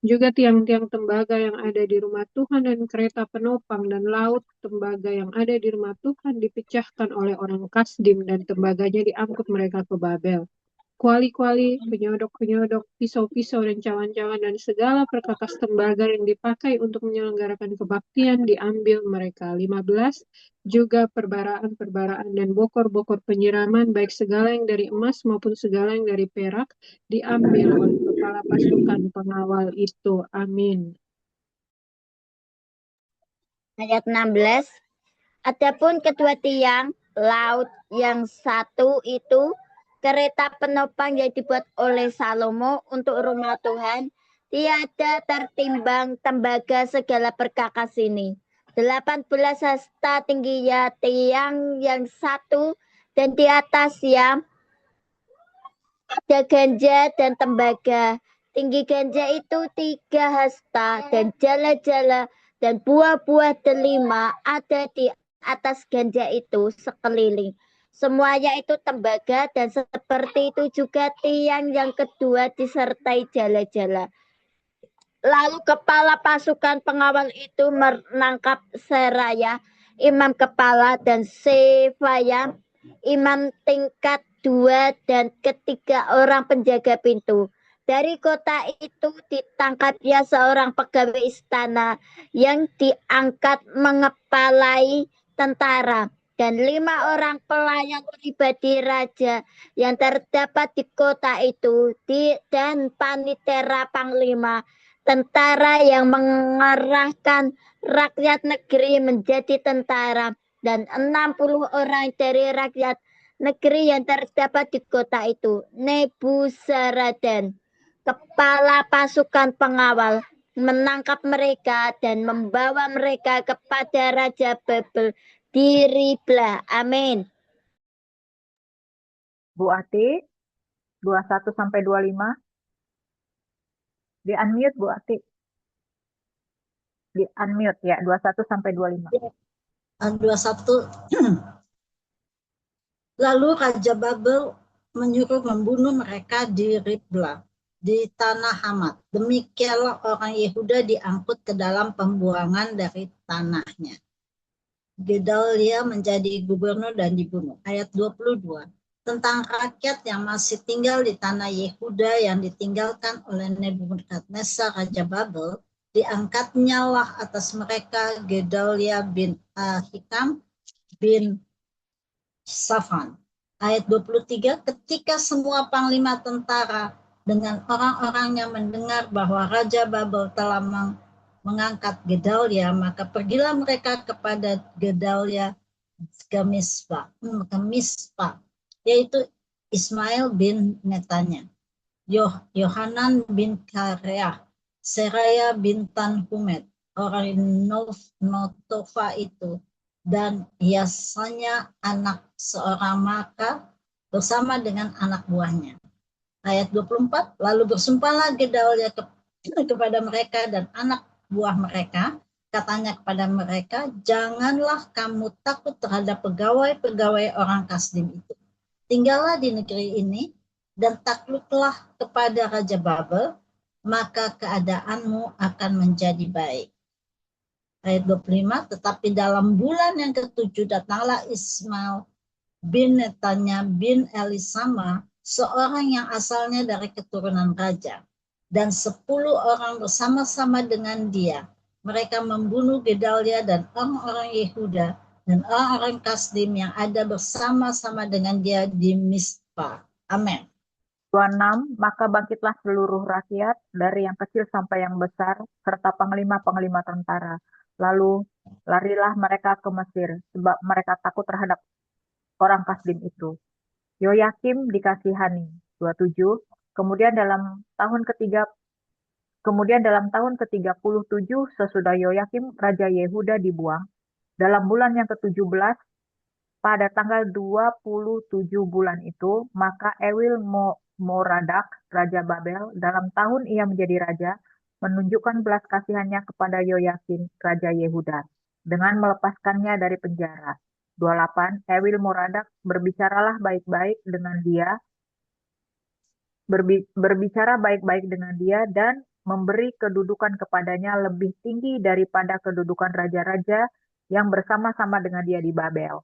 Juga tiang-tiang tembaga yang ada di rumah Tuhan dan kereta penopang dan laut tembaga yang ada di rumah Tuhan dipecahkan oleh orang Kasdim dan tembaganya diangkut mereka ke Babel. Kuali-kuali, penyodok-penyodok, pisau-pisau, dan cawan-cawan, dan segala perkakas tembaga yang dipakai untuk menyelenggarakan kebaktian diambil mereka. 15. Juga perbaraan-perbaraan dan bokor-bokor penyiraman, baik segala yang dari emas maupun segala yang dari perak, diambil oleh kepala pasukan pengawal itu. Amin. Ayat 16. Adapun kedua tiang laut yang satu itu kereta penopang yang dibuat oleh Salomo untuk rumah Tuhan, tiada tertimbang tembaga segala perkakas ini. 18 hasta tingginya tiang yang satu, dan di atasnya ada ganja dan tembaga. Tinggi ganja itu 3 hasta, dan jala-jala dan buah-buah delima ada di atas ganja itu sekeliling. Semuanya itu tembaga, dan seperti itu juga tiang yang kedua disertai jala-jala. Lalu kepala pasukan pengawal itu menangkap Seraya, imam kepala, dan Sefaya, imam tingkat 2, dan ketiga orang penjaga pintu. Dari kota itu ditangkapnya seorang pegawai istana yang diangkat mengepalai tentara, dan 5 orang pelayan pribadi raja yang terdapat di kota itu, dan panitera panglima tentara yang mengarahkan rakyat negeri menjadi tentara, dan 60 orang dari rakyat negeri yang terdapat di kota itu. Nebuzaradan, kepala pasukan pengawal, menangkap mereka dan membawa mereka kepada Raja Babel di Ribla. Amin. Bu Ati, 21 sampai 25. Di unmute Bu Ati. Di unmute ya, 21 sampai 25. 21. Lalu Raja Babel menyuruh membunuh mereka di Ribla, di tanah Hamat. Demikianlah orang Yehuda diangkut ke dalam pembuangan dari tanahnya. Gedalia menjadi gubernur dan dibunuh. Ayat 22. Tentang rakyat yang masih tinggal di tanah Yehuda yang ditinggalkan oleh Nebukadnezar Raja Babel, diangkatnya lah atas mereka Gedalia bin Ahikam bin Safan. Ayat 23. Ketika semua panglima tentara dengan orang-orangnya mendengar bahwa Raja Babel telah mengangkat Gedalia, maka pergilah mereka kepada Gedalia ke Mispa, yaitu Ismail bin Netanya, Yohanan bin Kareah, Seraya bin Tanhumet, orang Notofa itu, dan biasanya anak seorang Maka bersama dengan anak buahnya. Ayat 24. Lalu bersumpahlah Gedalia kepada mereka dan anak buah mereka, katanya kepada mereka, janganlah kamu takut terhadap pegawai-pegawai orang Kasdim itu. Tinggallah di negeri ini dan takluklah kepada Raja Babel, maka keadaanmu akan menjadi baik. Ayat 25. Tetapi dalam bulan yang ke-7 datanglah Ismail bin Netanya bin Elisama, seorang yang asalnya dari keturunan raja, dan 10 orang bersama-sama dengan dia. Mereka membunuh Gedalia dan orang-orang Yehuda dan orang-orang Kasdim yang ada bersama-sama dengan dia di Mispa. Amin. 26, maka bangkitlah seluruh rakyat, dari yang kecil sampai yang besar, serta panglima-panglima tentara. Lalu larilah mereka ke Mesir, sebab mereka takut terhadap orang Kasdim itu. Yoyakim dikasihani. 27, kemudian dalam tahun ke-37 sesudah Yoyakim Raja Yehuda dibuang, dalam bulan yang ke-17, pada tanggal 27 bulan itu, maka Ewil Moradak, Raja Babel, dalam tahun ia menjadi raja, menunjukkan belas kasihannya kepada Yoyakim, Raja Yehuda, dengan melepaskannya dari penjara. 28, Ewil Moradak berbicaralah baik-baik dengan dia, berbicara baik-baik dengan dia, dan memberi kedudukan kepadanya lebih tinggi daripada kedudukan raja-raja yang bersama-sama dengan dia di Babel.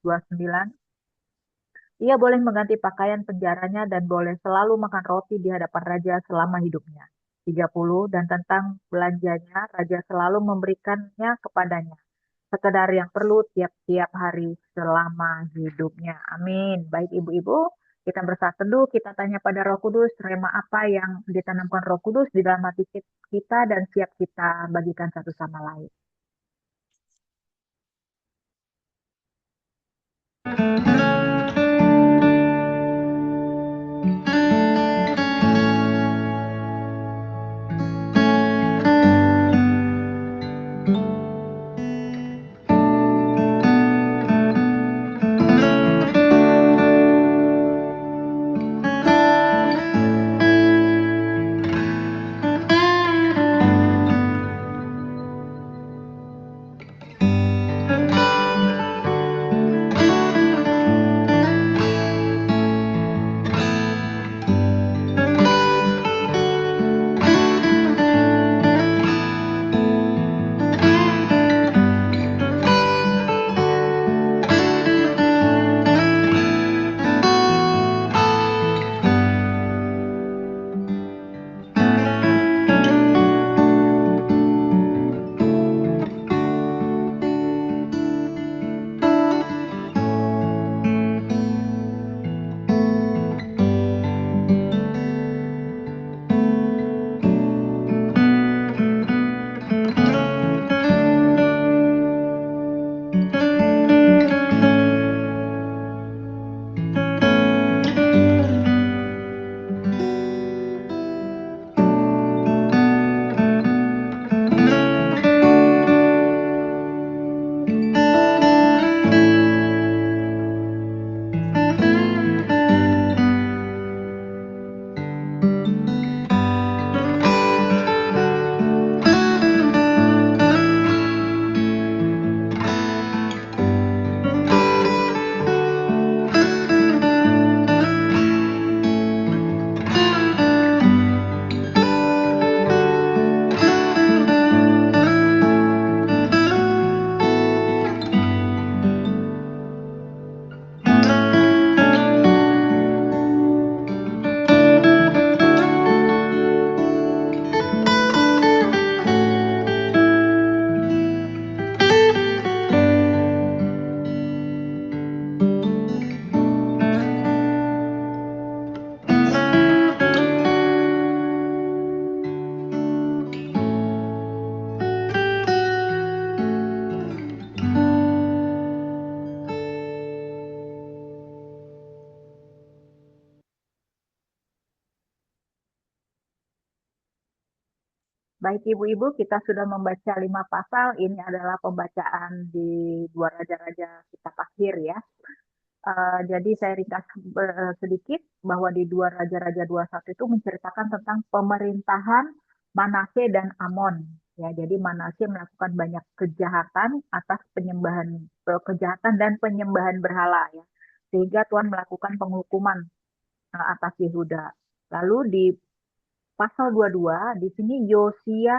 29, ia boleh mengganti pakaian penjaranya dan boleh selalu makan roti di hadapan raja selama hidupnya. 30, dan tentang belanjanya, raja selalu memberikannya kepadanya, sekedar yang perlu tiap-tiap hari selama hidupnya. Amin. Baik ibu-ibu, kita bersatu teduh, kita tanya pada Roh Kudus, rema apa yang ditanamkan Roh Kudus di dalam hati kita dan siap kita bagikan satu sama lain. Baik ibu-ibu, kita sudah membaca 5 pasal. Ini adalah pembacaan di 2 raja-raja kitab akhir ya. Jadi saya ringkas sedikit bahwa di 2 Raja-Raja 21 itu menceritakan tentang pemerintahan Manase dan Amon. Ya, jadi Manase melakukan banyak kejahatan atas kejahatan dan penyembahan berhala ya. Sehingga Tuhan melakukan penghukuman atas Yehuda. Lalu di pasal 22 di sini Yosia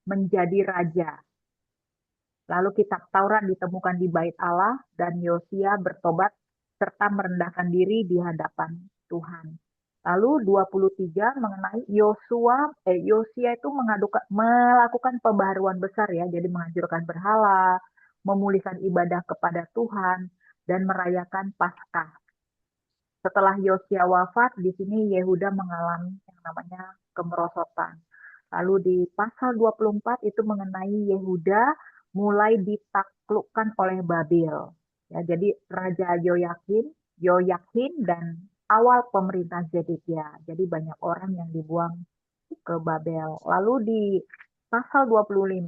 menjadi raja. Lalu kitab Taurat ditemukan di bait Allah dan Yosia bertobat serta merendahkan diri di hadapan Tuhan. Lalu 23 mengenai Yosia itu melakukan pembaharuan besar ya, jadi menghancurkan berhala, memulihkan ibadah kepada Tuhan, dan merayakan Paskah. Setelah Yosia wafat, di sini Yehuda mengalami yang namanya kemerosotan. Lalu di pasal 24 itu mengenai Yehuda mulai ditaklukkan oleh Babel. Ya, jadi Raja Yoyakin dan awal pemerintah Zedekia. Jadi banyak orang yang dibuang ke Babel. Lalu di pasal 25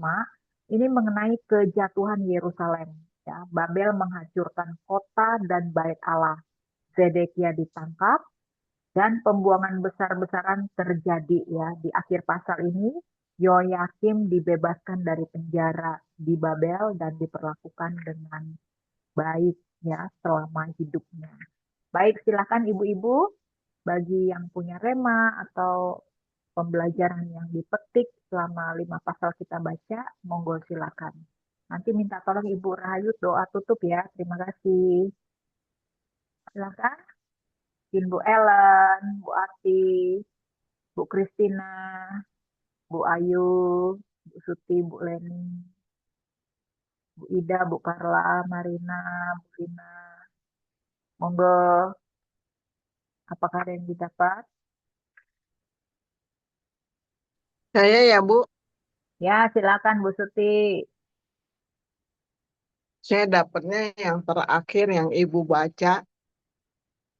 ini mengenai kejatuhan Yerusalem. Ya, Babel menghancurkan kota dan bait Allah. Zedekia ditangkap dan pembuangan besar-besaran terjadi ya di akhir pasal ini. Yoyakim dibebaskan dari penjara di Babel dan diperlakukan dengan baik ya selama hidupnya. Baik, silakan ibu-ibu bagi yang punya rema atau pembelajaran yang dipetik selama 5 pasal kita baca, monggo silakan. Nanti minta tolong Ibu Rahayu doa tutup ya. Terima kasih. Silakan. Bu Ellen, Bu Ati, Bu Kristina, Bu Ayu, Bu Suti, Bu Leni, Bu Ida, Bu Karla, Marina, Bu Lina. Monggo, apakah ada yang didapat? Saya ya Bu, Ya, silakan Bu Suti. saya dapatnya yang terakhir yang Ibu baca,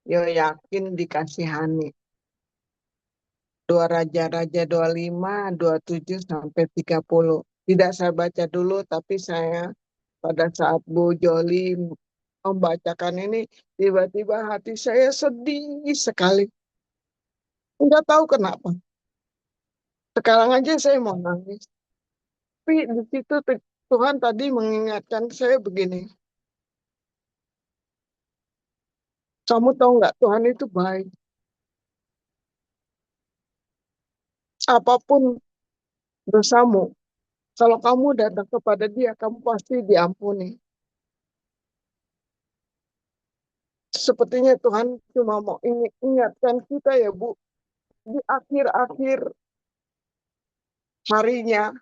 Yoyakin dikasihani. 2 Raja-Raja 25, 27 sampai 30. Tidak saya baca dulu, tapi saya pada saat Bu Joli membacakan ini, tiba-tiba hati saya sedih sekali. Enggak tahu kenapa. Sekarang aja saya mau nangis. Tapi di situ Tuhan tadi mengingatkan saya begini. Kamu tahu nggak, Tuhan itu baik. Apapun dosamu, kalau kamu datang kepada Dia, kamu pasti diampuni. Sepertinya Tuhan cuma mau ingatkan kita ya Bu, di akhir-akhir harinya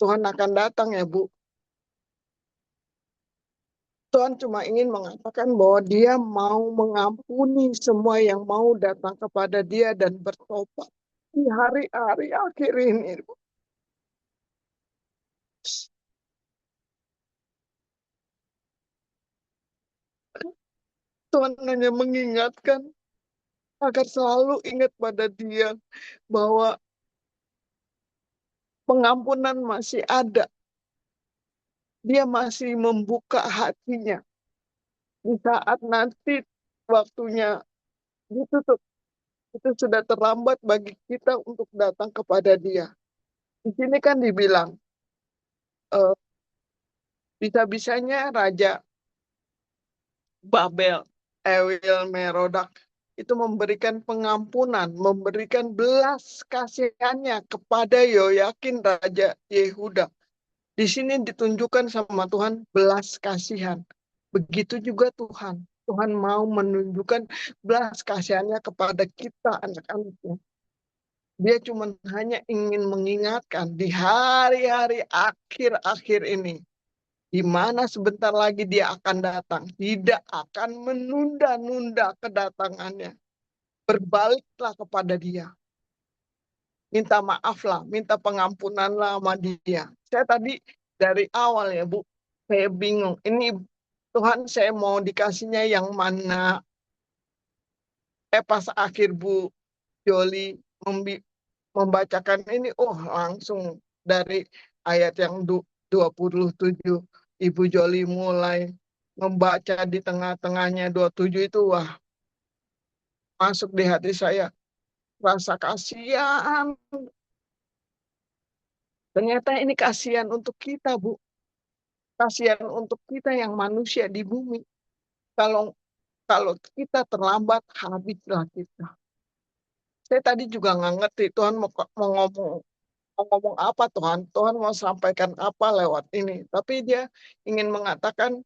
Tuhan akan datang ya Bu. Tuhan cuma ingin mengatakan bahwa Dia mau mengampuni semua yang mau datang kepada Dia dan bertobat di hari-hari akhir ini Bu. Tuhan hanya mengingatkan agar selalu ingat pada Dia bahwa pengampunan masih ada. Dia masih membuka hatinya. Di saat nanti waktunya ditutup, itu sudah terlambat bagi kita untuk datang kepada Dia. Di sini kan dibilang, bisa-bisanya Raja Babel, Ewil Merodak, itu memberikan pengampunan, memberikan belas kasihannya kepada Yoyakin Raja Yehuda. Di sini ditunjukkan sama Tuhan belas kasihan. Begitu juga Tuhan. Tuhan mau menunjukkan belas kasihannya kepada kita anak-anaknya. Dia cuma hanya ingin mengingatkan di hari-hari akhir-akhir ini, di mana sebentar lagi Dia akan datang, tidak akan menunda-nunda kedatangannya. Berbaliklah kepada Dia. Minta maaflah, minta pengampunanlah sama Dia. Saya tadi dari awal ya Bu, saya bingung. Ini Tuhan saya mau dikasihnya yang mana? Pas akhir Bu Joli membacakan ini, langsung dari ayat yang 27, Ibu Joli mulai membaca di tengah-tengahnya 27 itu, wah, masuk di hati saya. Rasa kasihan. Ternyata ini kasihan untuk kita, Bu. Kasihan untuk kita yang manusia di bumi. Kalau kita terlambat, habislah kita. Saya tadi juga nggak ngerti Tuhan mau ngomong apa Tuhan. Tuhan mau sampaikan apa lewat ini. Tapi Dia ingin mengatakan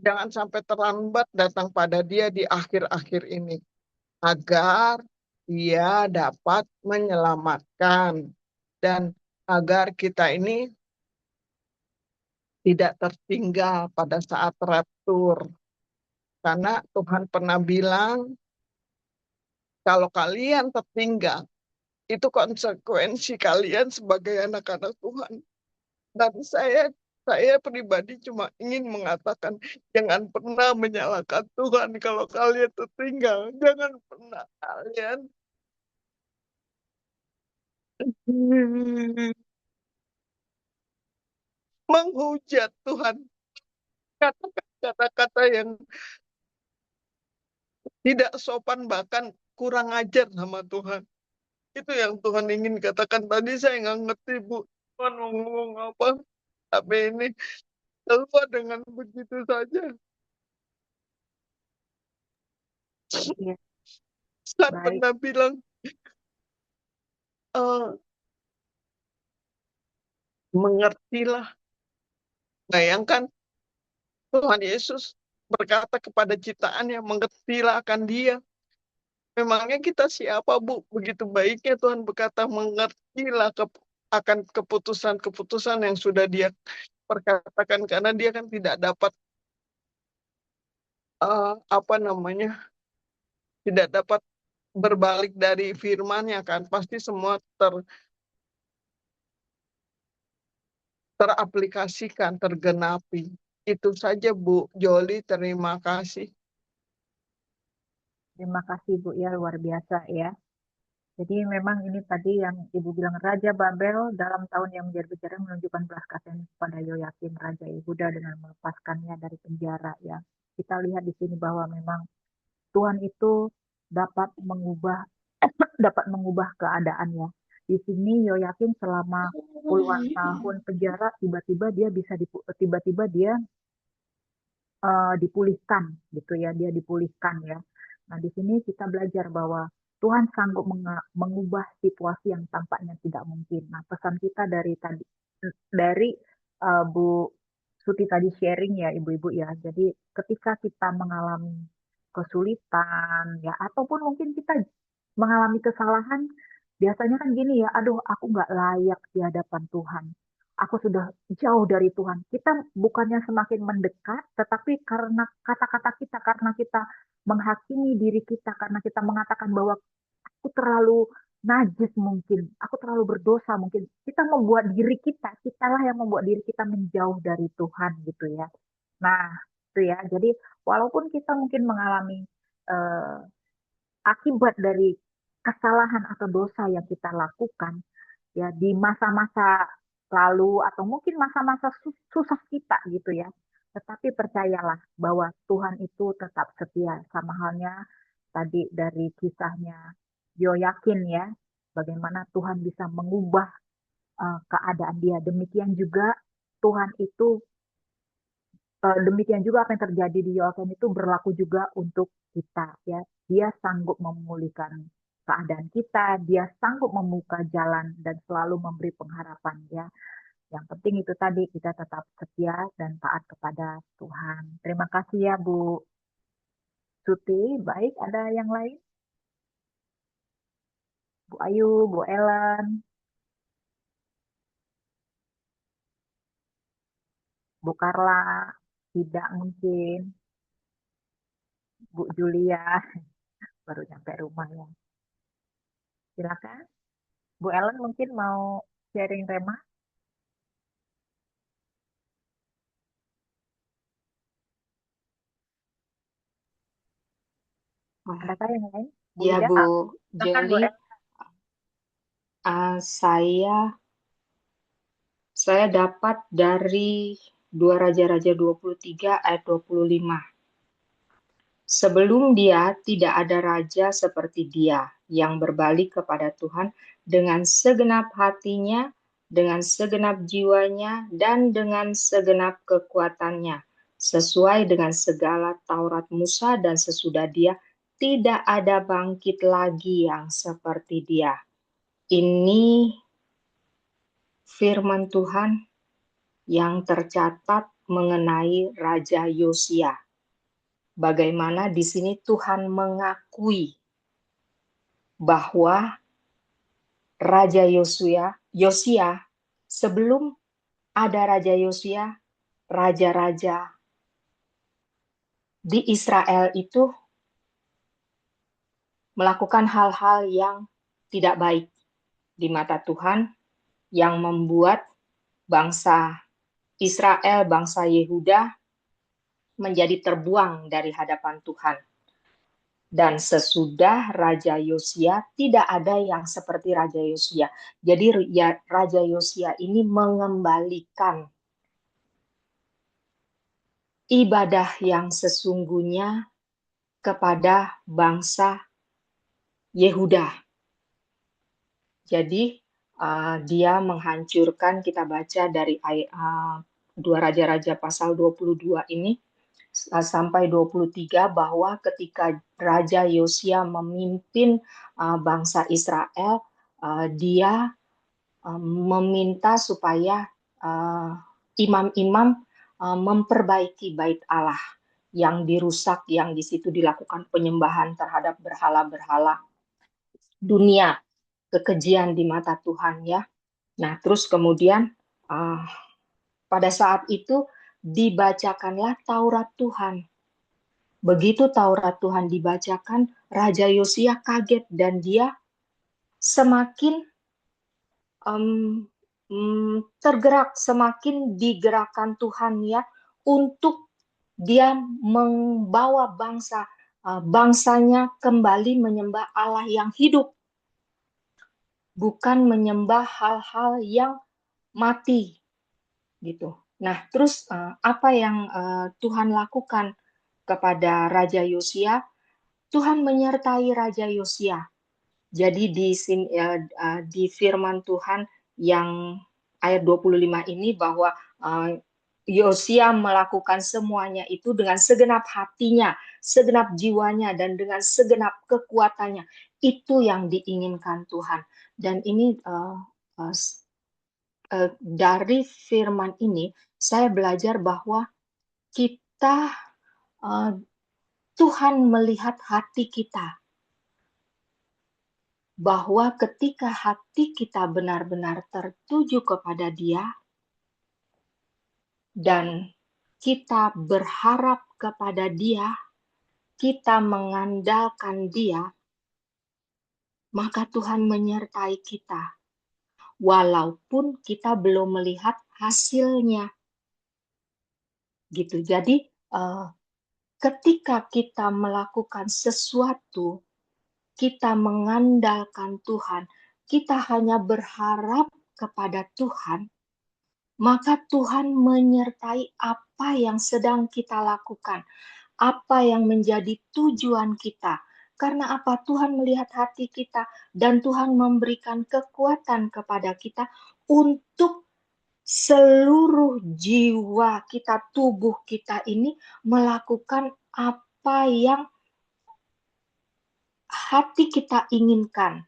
jangan sampai terlambat datang pada Dia di akhir-akhir ini. Agar Dia dapat menyelamatkan. Dan agar kita ini tidak tertinggal pada saat raptur. Karena Tuhan pernah bilang, kalau kalian tertinggal, itu konsekuensi kalian sebagai anak-anak Tuhan. Dan saya pribadi cuma ingin mengatakan, jangan pernah menyalahkan Tuhan kalau kalian tertinggal. Jangan pernah kalian menghujat Tuhan. Kata-kata yang tidak sopan, bahkan kurang ajar sama Tuhan. Itu yang Tuhan ingin katakan tadi. Saya nggak ngerti, Bu. Tuhan mau ngomong apa. Tapi ini keluar dengan begitu saja. Iya, Saya baik. pernah bilang, mengertilah. Bayangkan Tuhan Yesus berkata kepada ciptaannya, mengertilah akan Dia. Memangnya kita siapa, Bu? Begitu baiknya Tuhan berkata, mengertilah akan keputusan-keputusan yang sudah Dia perkatakan, karena Dia kan tidak dapat tidak dapat berbalik dari firman-Nya kan. Pasti semua teraplikasikan, tergenapi. Itu saja, Bu Joli. Terima kasih. Terima kasih Bu ya, luar biasa ya. Jadi memang ini tadi yang Ibu bilang, Raja Babel dalam tahun yang menjadi-jara menunjukkan belas kasihan kepada Yoyakim Raja Yehuda dengan melepaskannya dari penjara ya. Kita lihat di sini bahwa memang Tuhan itu dapat mengubah keadaan ya. Di sini Yoyakim selama puluhan tahun penjara, tiba-tiba dia dipulihkan gitu ya, dia dipulihkan ya. Nah, di sini kita belajar bahwa Tuhan sanggup mengubah situasi yang tampaknya tidak mungkin. Nah, pesan kita dari Bu Suti tadi sharing ya, ibu-ibu ya. Jadi ketika kita mengalami kesulitan ya, ataupun mungkin kita mengalami kesalahan, biasanya kan gini ya, aduh aku nggak layak di hadapan Tuhan. Aku sudah jauh dari Tuhan. Kita bukannya semakin mendekat, tetapi karena kata-kata kita, karena kita menghakimi diri kita, karena kita mengatakan bahwa aku terlalu najis mungkin, aku terlalu berdosa mungkin, kita membuat diri kitalah yang membuat diri kita menjauh dari Tuhan gitu ya. Nah, itu ya. Jadi walaupun kita mungkin mengalami eh, akibat dari kesalahan atau dosa yang kita lakukan ya di masa-masa lalu atau mungkin masa-masa susah kita gitu ya. Tetapi percayalah bahwa Tuhan itu tetap setia, sama halnya tadi dari kisahnya Yoyakin ya, bagaimana Tuhan bisa mengubah keadaan dia. Demikian juga apa yang terjadi di Yoakim itu berlaku juga untuk kita ya. Dia sanggup memulihkan keadaan kita, dia sanggup membuka jalan dan selalu memberi pengharapan ya. Yang penting itu tadi, kita tetap setia dan taat kepada Tuhan. Terima kasih ya Bu Suti. Baik, ada yang lain? Bu Ayu, Bu Ellen, Bu Karla, tidak mungkin. Bu Julia, baru nyampe rumah ya. Silakan. Bu Ellen mungkin mau sharing Rema? Adakah yang lain? Bu Ya, Ida? Bu Silakan Bu Joli, Ellen. saya dapat dari 2 Raja-Raja 23 ayat 25. Sebelum dia tidak ada raja seperti dia yang berbalik kepada Tuhan dengan segenap hatinya, dengan segenap jiwanya, dan dengan segenap kekuatannya, sesuai dengan segala Taurat Musa, dan sesudah dia tidak ada bangkit lagi yang seperti dia. Ini firman Tuhan yang tercatat mengenai Raja Yosia. Bagaimana di sini Tuhan mengakui bahwa Raja Yosia sebelum ada Raja Yosia, raja-raja di Israel itu melakukan hal-hal yang tidak baik di mata Tuhan, yang membuat bangsa Israel, bangsa Yehuda menjadi terbuang dari hadapan Tuhan. Dan sesudah Raja Yosia, tidak ada yang seperti Raja Yosia. Jadi Raja Yosia ini mengembalikan ibadah yang sesungguhnya kepada bangsa Yehuda. Jadi dia menghancurkan, kita baca dari ayat 2 Raja-Raja pasal 22 ini sampai 23, bahwa ketika Raja Yosia memimpin bangsa Israel, dia meminta supaya imam-imam memperbaiki bait Allah yang dirusak, yang di situ dilakukan penyembahan terhadap berhala-berhala dunia, kekejian di mata Tuhan ya. Nah, terus kemudian pada saat itu dibacakanlah Taurat Tuhan. Begitu Taurat Tuhan dibacakan, Raja Yosia kaget dan dia semakin tergerak, semakin digerakkan Tuhan ya, untuk dia membawa bangsanya kembali menyembah Allah yang hidup, bukan menyembah hal-hal yang mati gitu. Nah, terus apa yang Tuhan lakukan kepada Raja Yosia? Tuhan menyertai Raja Yosia. Jadi di firman Tuhan yang ayat 25 ini, bahwa Yosia melakukan semuanya itu dengan segenap hatinya, segenap jiwanya, dan dengan segenap kekuatannya. Itu yang diinginkan Tuhan. Dan ini dari firman ini saya belajar bahwa kita, Tuhan melihat hati kita, bahwa ketika hati kita benar-benar tertuju kepada Dia dan kita berharap kepada Dia, kita mengandalkan Dia, maka Tuhan menyertai kita walaupun kita belum melihat hasilnya gitu. Jadi ketika kita melakukan sesuatu, kita mengandalkan Tuhan, kita hanya berharap kepada Tuhan, maka Tuhan menyertai apa yang sedang kita lakukan, apa yang menjadi tujuan kita. Karena apa? Tuhan melihat hati kita dan Tuhan memberikan kekuatan kepada kita untuk seluruh jiwa kita, tubuh kita ini melakukan apa yang hati kita inginkan.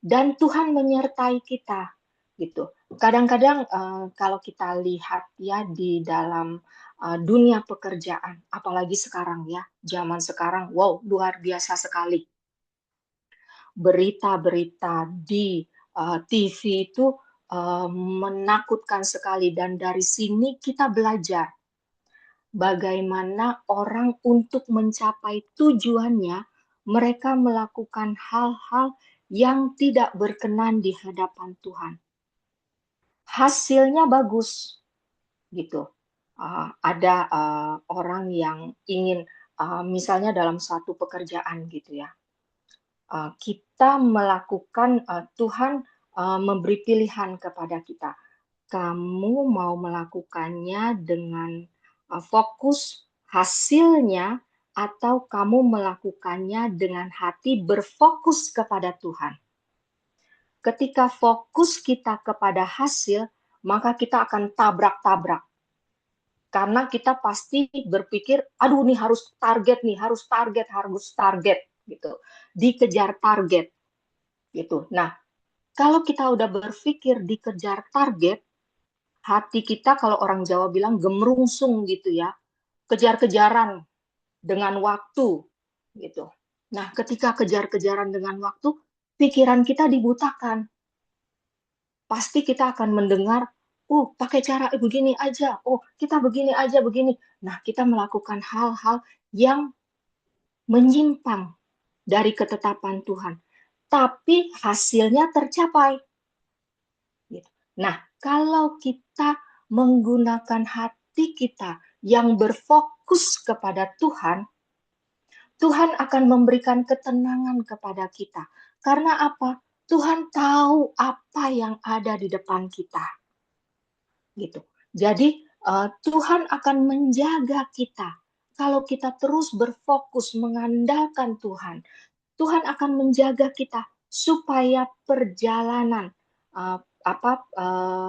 Dan Tuhan menyertai kita gitu. Kadang-kadang kalau kita lihat ya di dalam dunia pekerjaan, apalagi sekarang ya, zaman sekarang, wow, luar biasa sekali. Berita-berita di TV itu menakutkan sekali, dan dari sini kita belajar bagaimana orang untuk mencapai tujuannya, mereka melakukan hal-hal yang tidak berkenan di hadapan Tuhan. Hasilnya bagus, gitu. Ada orang yang ingin, misalnya dalam satu pekerjaan gitu ya, kita melakukan, Tuhan memberi pilihan kepada kita. Kamu mau melakukannya dengan fokus hasilnya, atau kamu melakukannya dengan hati berfokus kepada Tuhan. Ketika fokus kita kepada hasil, maka kita akan tabrak-tabrak. Karena kita pasti berpikir, aduh nih harus target gitu. Dikejar target gitu. Nah, kalau kita udah berpikir dikejar target, hati kita, kalau orang Jawa bilang gemerungsung gitu ya, kejar-kejaran dengan waktu gitu. Nah, ketika kejar-kejaran dengan waktu, pikiran kita dibutakan. Pasti kita akan mendengar, oh pakai cara begini aja, oh kita begini aja begini. Nah, kita melakukan hal-hal yang menyimpang dari ketetapan Tuhan, tapi hasilnya tercapai. Gitu. Nah, kalau kita menggunakan hati kita yang berfokus kepada Tuhan, Tuhan akan memberikan ketenangan kepada kita. Karena apa? Tuhan tahu apa yang ada di depan kita. Gitu. Jadi Tuhan akan menjaga kita. Kalau kita terus berfokus mengandalkan Tuhan, Tuhan akan menjaga kita supaya perjalanan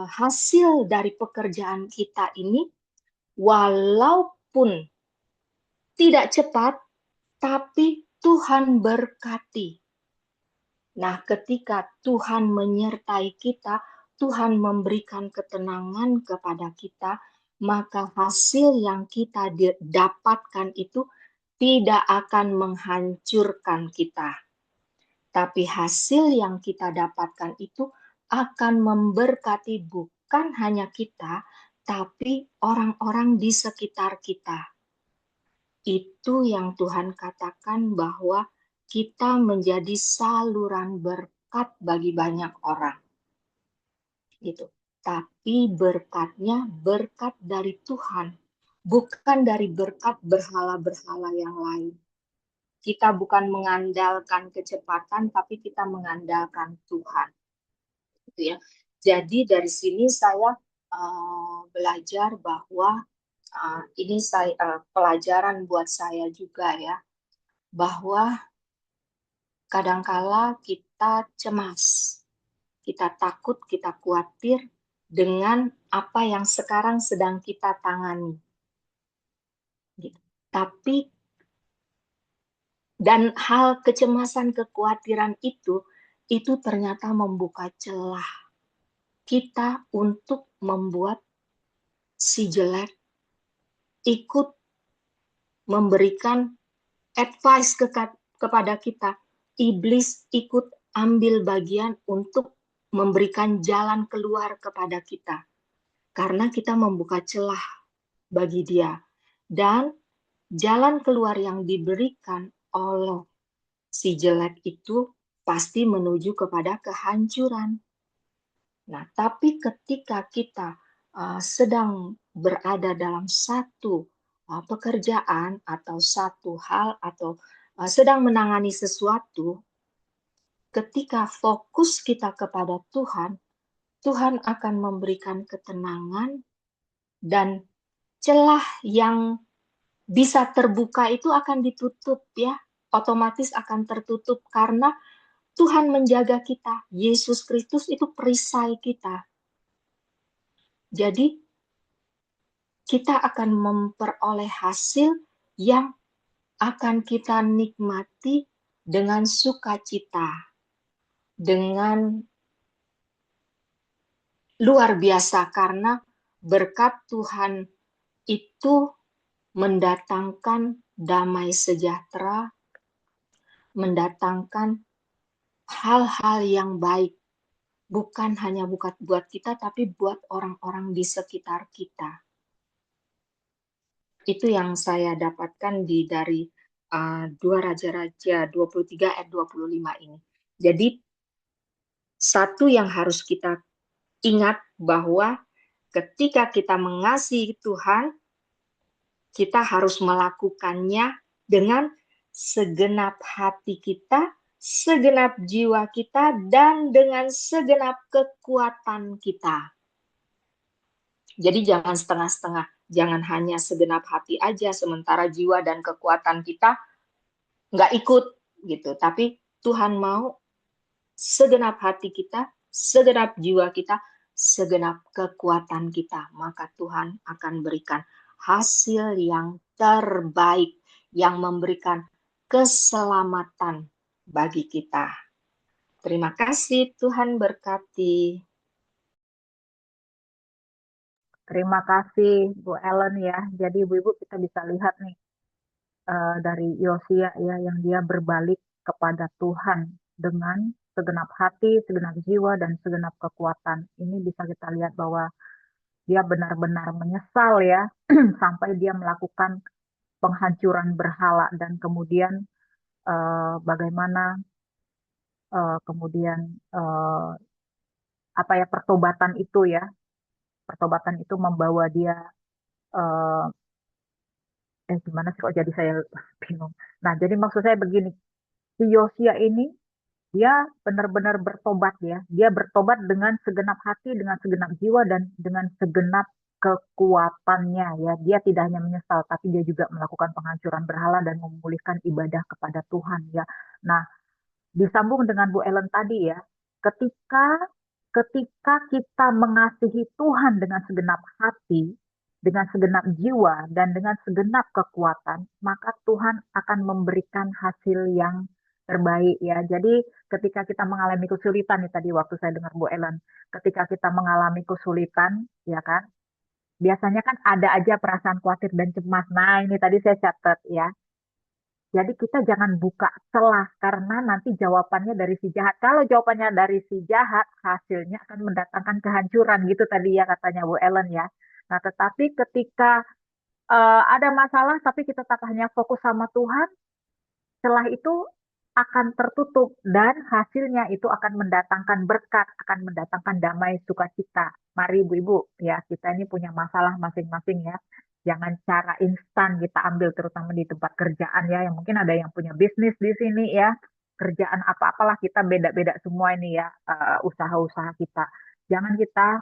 hasil dari pekerjaan kita ini walaupun tidak cepat, tapi Tuhan berkati. Nah, ketika Tuhan menyertai kita, Tuhan memberikan ketenangan kepada kita, maka hasil yang kita dapatkan itu tidak akan menghancurkan kita. Tapi hasil yang kita dapatkan itu akan memberkati bukan hanya kita, tapi orang-orang di sekitar kita. Itu yang Tuhan katakan bahwa kita menjadi saluran berkat bagi banyak orang. Gitu. Tapi berkatnya berkat dari Tuhan, bukan dari berkat berhala-berhala yang lain. Kita bukan mengandalkan kecepatan, tapi kita mengandalkan Tuhan. Gitu ya. Jadi dari sini saya belajar bahwa ini pelajaran buat saya juga ya, bahwa kadangkala kita cemas, kita takut, kita khawatir dengan apa yang sekarang sedang kita tangani. Gitu. Tapi dan hal kecemasan, kekhawatiran itu ternyata membuka celah kita untuk membuat si jelek ikut memberikan advice kepada kita. Iblis ikut ambil bagian untuk memberikan jalan keluar kepada kita. Karena kita membuka celah bagi dia. Dan jalan keluar yang diberikan oleh si jelek itu pasti menuju kepada kehancuran. Nah, tapi ketika kita sedang berada dalam satu pekerjaan atau satu hal atau sedang menangani sesuatu, ketika fokus kita kepada Tuhan, Tuhan akan memberikan ketenangan dan celah yang bisa terbuka itu akan ditutup ya, otomatis akan tertutup karena Tuhan menjaga kita. Yesus Kristus itu perisai kita. Jadi kita akan memperoleh hasil yang akan kita nikmati dengan sukacita, dengan luar biasa karena berkat Tuhan itu mendatangkan damai sejahtera, mendatangkan hal-hal yang baik, bukan hanya buat kita, tapi buat orang-orang di sekitar kita. Itu yang saya dapatkan dari 2 Raja-Raja 23 ayat 25 ini. Jadi, satu yang harus kita ingat bahwa ketika kita mengasihi Tuhan, kita harus melakukannya dengan segenap hati kita, segenap jiwa kita, dan dengan segenap kekuatan kita. Jadi jangan setengah-setengah, jangan hanya segenap hati aja, sementara jiwa dan kekuatan kita nggak ikut gitu. Tapi Tuhan mau segenap hati kita, segenap jiwa kita, segenap kekuatan kita. Maka Tuhan akan berikan hasil yang terbaik, yang memberikan keselamatan bagi kita. Terima kasih, Tuhan berkati. Terima kasih Bu Ellen ya. Jadi Ibu-ibu kita bisa lihat nih dari Yosia ya, yang dia berbalik kepada Tuhan dengan segenap hati, segenap jiwa, dan segenap kekuatan. Ini bisa kita lihat bahwa dia benar-benar menyesal ya, sampai dia melakukan penghancuran berhala dan kemudian bagaimana kemudian apa ya pertobatan itu ya, pertobatan itu membawa dia eh gimana sih kok jadi saya bingung. Nah, jadi maksud saya begini, si Yosia ini dia benar-benar bertobat ya. Dia bertobat dengan segenap hati, dengan segenap jiwa, dan dengan segenap kekuatannya ya. Dia tidak hanya menyesal, tapi dia juga melakukan penghancuran berhala dan memulihkan ibadah kepada Tuhan ya. Nah, disambung dengan Bu Ellen tadi ya, ketika ketika kita mengasihi Tuhan dengan segenap hati, dengan segenap jiwa, dan dengan segenap kekuatan, maka Tuhan akan memberikan hasil yang terbaik ya. Jadi ketika kita mengalami kesulitan nih tadi waktu saya dengar Bu Ellen, ketika kita mengalami kesulitan, ya kan, biasanya kan ada aja perasaan khawatir dan cemas. Nah, ini tadi saya catat ya. Jadi kita jangan buka celah karena nanti jawabannya dari si jahat. Kalau jawabannya dari si jahat, hasilnya akan mendatangkan kehancuran gitu tadi ya katanya Bu Ellen ya. Nah, tetapi ketika ada masalah tapi kita tetap hanya fokus sama Tuhan, celah itu akan tertutup dan hasilnya itu akan mendatangkan berkat, akan mendatangkan damai sukacita. Mari ibu-ibu ya, kita ini punya masalah masing-masing ya. Jangan cara instan kita ambil terutama di tempat kerjaan ya, yang mungkin ada yang punya bisnis di sini ya. Kerjaan apa-apalah kita beda-beda semua ini ya, usaha-usaha kita. Jangan kita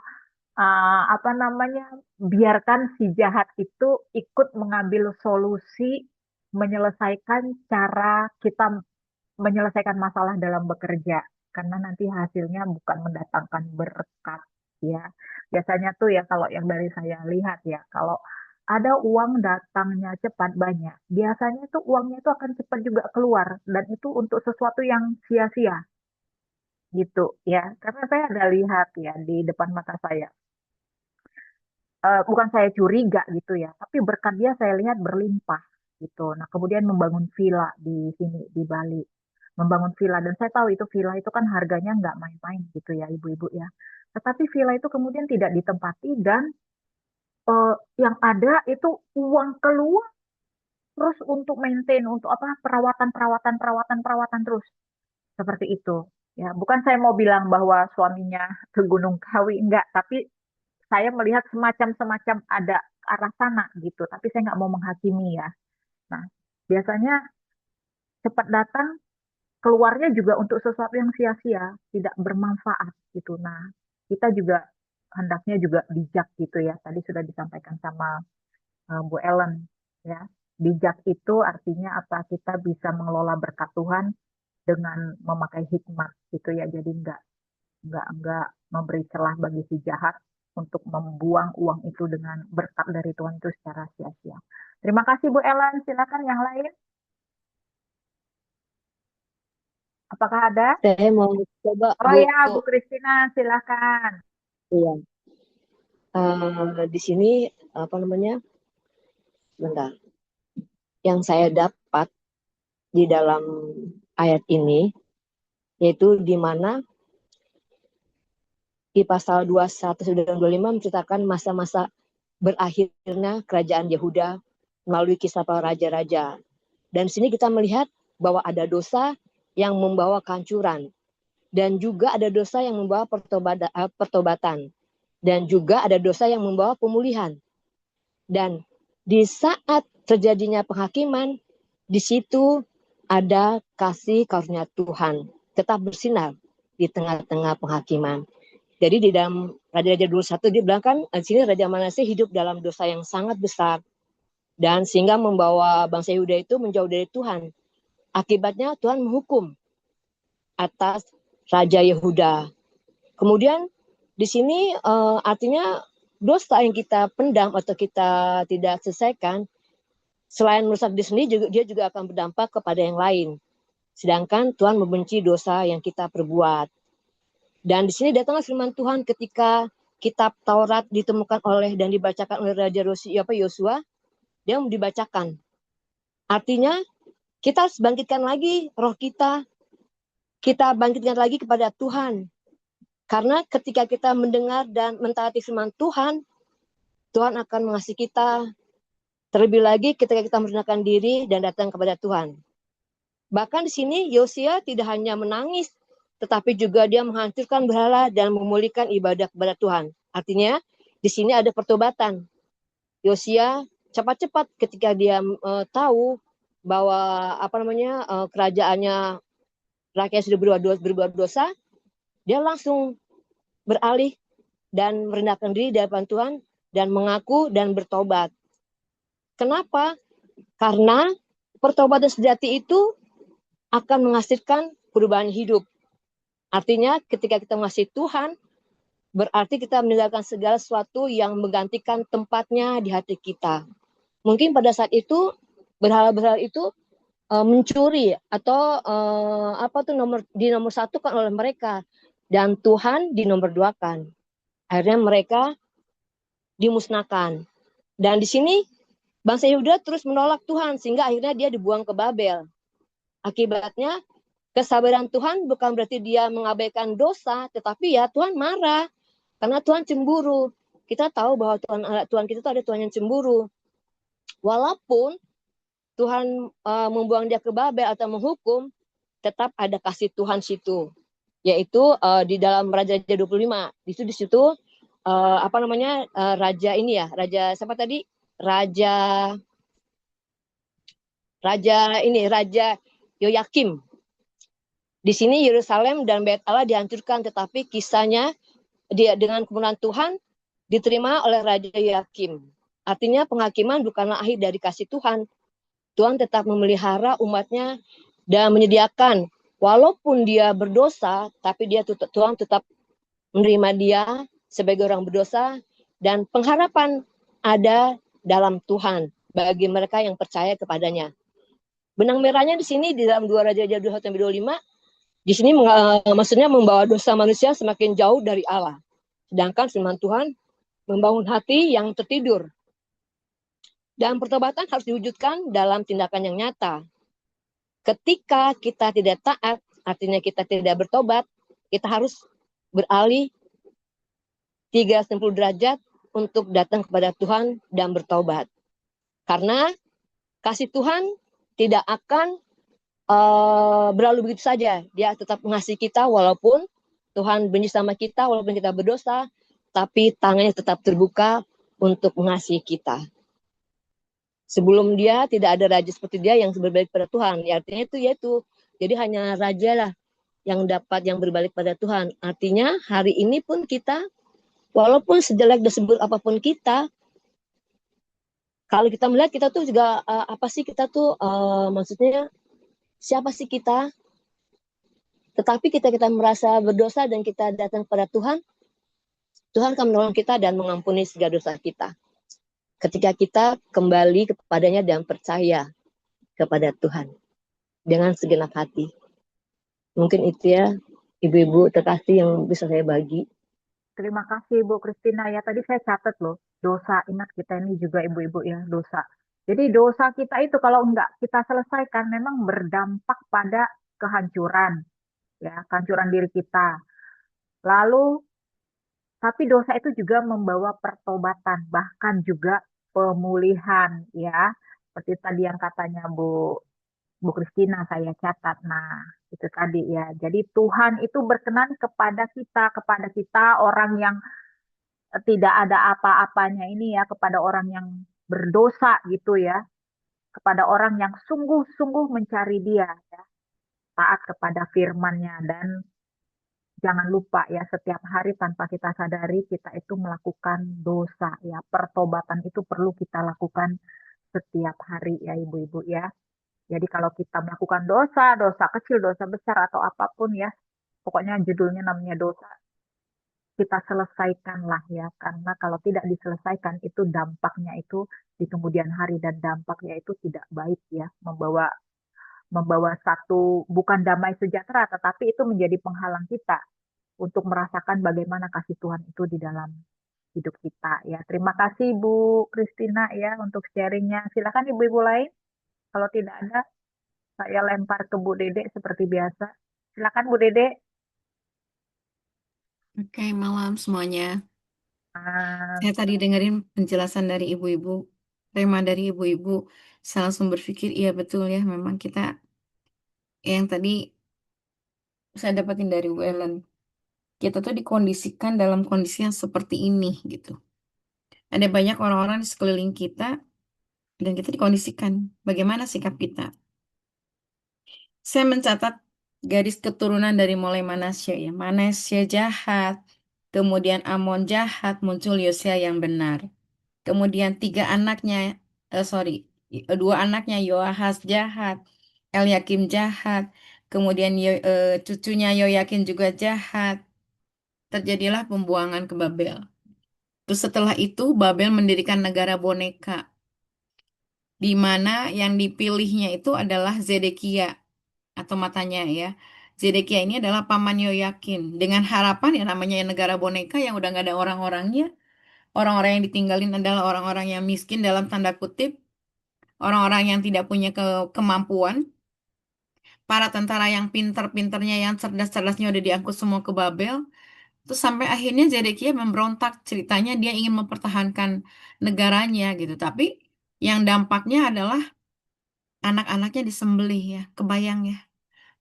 apa namanya biarkan si jahat itu ikut mengambil solusi menyelesaikan cara kita menyelesaikan masalah dalam bekerja karena nanti hasilnya bukan mendatangkan berkat ya. Biasanya tuh ya kalau yang dari saya lihat ya, kalau ada uang datangnya cepat banyak, biasanya tuh uangnya itu akan cepat juga keluar dan itu untuk sesuatu yang sia-sia gitu ya. Karena saya ada lihat ya di depan mata saya. Bukan saya curiga gitu ya, tapi berkat dia saya lihat berlimpah gitu. Nah, kemudian membangun villa di sini di Bali, membangun villa dan saya tahu itu villa itu kan harganya nggak main-main gitu ya, ibu-ibu ya. Tetapi villa itu kemudian tidak ditempati dan yang ada itu uang keluar terus untuk maintain, untuk apa perawatan terus seperti itu. Ya, bukan saya mau bilang bahwa suaminya ke Gunung Kawi enggak, tapi saya melihat semacam ada arah sana gitu, tapi saya nggak mau menghakimi ya. Nah, biasanya cepat datang, keluarnya juga untuk sesuatu yang sia-sia, tidak bermanfaat gitu. Nah, kita juga hendaknya juga bijak gitu ya. Tadi sudah disampaikan sama Bu Ellen ya. Bijak itu artinya apa? Kita bisa mengelola berkat Tuhan dengan memakai hikmat gitu ya. Jadi nggak memberi celah bagi si jahat untuk membuang uang itu dengan berkat dari Tuhan itu secara sia-sia. Terima kasih Bu Ellen. Silakan yang lain. Apakah ada? Saya mau coba Oh ya, Bu Kristina, silakan. Iya. Di sini apa namanya? Bentar. Yang saya dapat di dalam ayat ini yaitu di mana di pasal 21 dan 25 menceritakan masa-masa berakhirnya kerajaan Yehuda melalui kisah para raja-raja. Dan di sini kita melihat bahwa ada dosa yang membawa kehancuran dan juga ada dosa yang membawa pertobatan dan juga ada dosa yang membawa pemulihan. Dan di saat terjadinya penghakiman, di situ ada kasih karunia Tuhan tetap bersinar di tengah-tengah penghakiman. Jadi di dalam Raja-Raja 21 dia bilang kan di sini Raja Manasye hidup dalam dosa yang sangat besar dan sehingga membawa bangsa Yehuda itu menjauh dari Tuhan. Akibatnya Tuhan menghukum atas Raja Yehuda. Kemudian di sini artinya dosa yang kita pendam atau kita tidak selesaikan selain merusak diri sendiri dia juga akan berdampak kepada yang lain. Sedangkan Tuhan membenci dosa yang kita perbuat. Dan di sini datanglah firman Tuhan ketika kitab Taurat ditemukan oleh dan dibacakan oleh Raja Yosua, dia dibacakan. Artinya kita harus bangkitkan lagi roh kita bangkitkan lagi kepada Tuhan. Karena ketika kita mendengar dan mentaati firman Tuhan, Tuhan akan mengasihi kita. Terlebih lagi ketika kita merendahkan diri dan datang kepada Tuhan. Bahkan di sini Yosia tidak hanya menangis, tetapi juga dia menghancurkan berhala dan memulihkan ibadah kepada Tuhan. Artinya di sini ada pertobatan. Yosia cepat-cepat ketika dia tahu bahwa kerajaannya rakyat sudah berbuat dosa, dia langsung beralih dan merendahkan diri di hadapan Tuhan dan mengaku dan bertobat. Kenapa? Karena pertobatan sejati itu akan menghasilkan perubahan hidup. Artinya ketika kita mengasihi Tuhan, berarti kita meninggalkan segala sesuatu yang menggantikan tempatnya di hati kita. Mungkin pada saat itu berhala-berhala itu mencuri atau nomor satu kan oleh mereka, dan Tuhan dinomor duakan. Akhirnya mereka dimusnahkan. Dan di sini bangsa Yehuda terus menolak Tuhan sehingga akhirnya dia dibuang ke Babel. Akibatnya kesabaran Tuhan bukan berarti dia mengabaikan dosa, tetapi ya Tuhan marah karena Tuhan cemburu. Kita tahu bahwa Tuhan kita itu ada Tuhan yang cemburu. Walaupun Tuhan membuang dia ke Babel atau menghukum, tetap ada kasih Tuhan situ. Yaitu di dalam Raja 25. Di situ raja ini ya, raja siapa tadi? Raja Yoyakim. Di sini Yerusalem dan Bait Allah dihancurkan, tetapi kisahnya dia dengan kemuliaan Tuhan diterima oleh Raja Yoyakim. Artinya penghakiman bukanlah akhir dari kasih Tuhan. Tuhan tetap memelihara umatnya dan menyediakan, walaupun dia berdosa, tapi Tuhan tetap menerima dia sebagai orang berdosa, dan pengharapan ada dalam Tuhan bagi mereka yang percaya kepadanya. Benang merahnya di sini di dalam 2 Raja 21-25, di sini maksudnya membawa dosa manusia semakin jauh dari Allah. Sedangkan firman Tuhan membangun hati yang tertidur. Dan pertobatan harus diwujudkan dalam tindakan yang nyata. Ketika kita tidak taat, artinya kita tidak bertobat, kita harus beralih 360 derajat untuk datang kepada Tuhan dan bertobat. Karena kasih Tuhan tidak akan berlalu begitu saja. Dia tetap mengasihi kita walaupun Tuhan benci sama kita, walaupun kita berdosa, tapi tangannya tetap terbuka untuk mengasihi kita. Sebelum dia tidak ada raja seperti dia yang berbalik pada Tuhan. Ya, artinya itu yaitu. Jadi hanya raja lah yang berbalik pada Tuhan. Artinya hari ini pun kita, walaupun sejelek dan seburuk apapun kita, kalau kita melihat kita tuh juga maksudnya siapa sih kita? Tetapi kita merasa berdosa dan kita datang kepada Tuhan, Tuhan akan menolong kita dan mengampuni segala dosa kita. Ketika kita kembali kepadanya dan percaya kepada Tuhan dengan segenap hati. Mungkin itu ya, ibu-ibu terkasih yang bisa saya bagi. Terima kasih Bu Christina ya. Tadi saya catat loh, dosa. Ingat kita ini juga ibu-ibu ya, dosa. Jadi dosa kita itu kalau enggak kita selesaikan memang berdampak pada kehancuran. Ya, kehancuran diri kita. Lalu tapi dosa itu juga membawa pertobatan, bahkan juga pemulihan ya. Seperti tadi yang katanya Bu Christina saya catat. Nah, itu tadi ya. Jadi Tuhan itu berkenan kepada kita orang yang tidak ada apa-apanya ini ya, kepada orang yang berdosa gitu ya, kepada orang yang sungguh-sungguh mencari Dia ya, taat kepada firman-Nya. Dan jangan lupa ya, setiap hari tanpa kita sadari kita itu melakukan dosa ya. Pertobatan itu perlu kita lakukan setiap hari ya ibu-ibu ya. Jadi kalau kita melakukan dosa, dosa kecil, dosa besar atau apapun ya, pokoknya judulnya namanya dosa, kita selesaikanlah ya. Karena kalau tidak diselesaikan itu dampaknya itu di kemudian hari, dan dampaknya itu tidak baik ya, membawa satu bukan damai sejahtera, tetapi itu menjadi penghalang kita untuk merasakan bagaimana kasih Tuhan itu di dalam hidup kita ya. Terima kasih Bu Christina ya untuk sharingnya. Silakan ibu-ibu lain. Kalau tidak ada, saya lempar ke Bu Dede seperti biasa. Silakan Bu Dede. Oke, malam semuanya. Ah, Saya tadi dengerin penjelasan dari ibu-ibu, tema dari ibu-ibu, saya langsung berpikir, iya betul ya, memang kita yang tadi saya dapatin dari Bu Ellen, kita tuh dikondisikan dalam kondisi yang seperti ini gitu. Ada banyak orang-orang di sekeliling kita dan kita dikondisikan bagaimana sikap kita. Saya mencatat garis keturunan dari mulai Manasya ya. Manasya jahat, kemudian Amon jahat, muncul Yosia yang benar. Kemudian dua anaknya Yoahas jahat, Elyakim jahat, kemudian cucunya Yoyakin juga jahat. Terjadilah pembuangan ke Babel. Terus setelah itu Babel mendirikan negara boneka, di mana yang dipilihnya itu adalah Zedekia atau matanya ya. Zedekia ini adalah paman Yoyakin dengan harapan ya namanya negara boneka yang udah nggak ada orang-orangnya. Orang-orang yang ditinggalin adalah orang-orang yang miskin dalam tanda kutip, orang-orang yang tidak punya kemampuan. Para tentara yang pinter-pinternya, yang cerdas-cerdasnya udah diangkut semua ke Babel. Terus sampai akhirnya Zedekia memberontak. Ceritanya dia ingin mempertahankan negaranya gitu. Tapi yang dampaknya adalah anak-anaknya disembelih ya. Kebayang ya.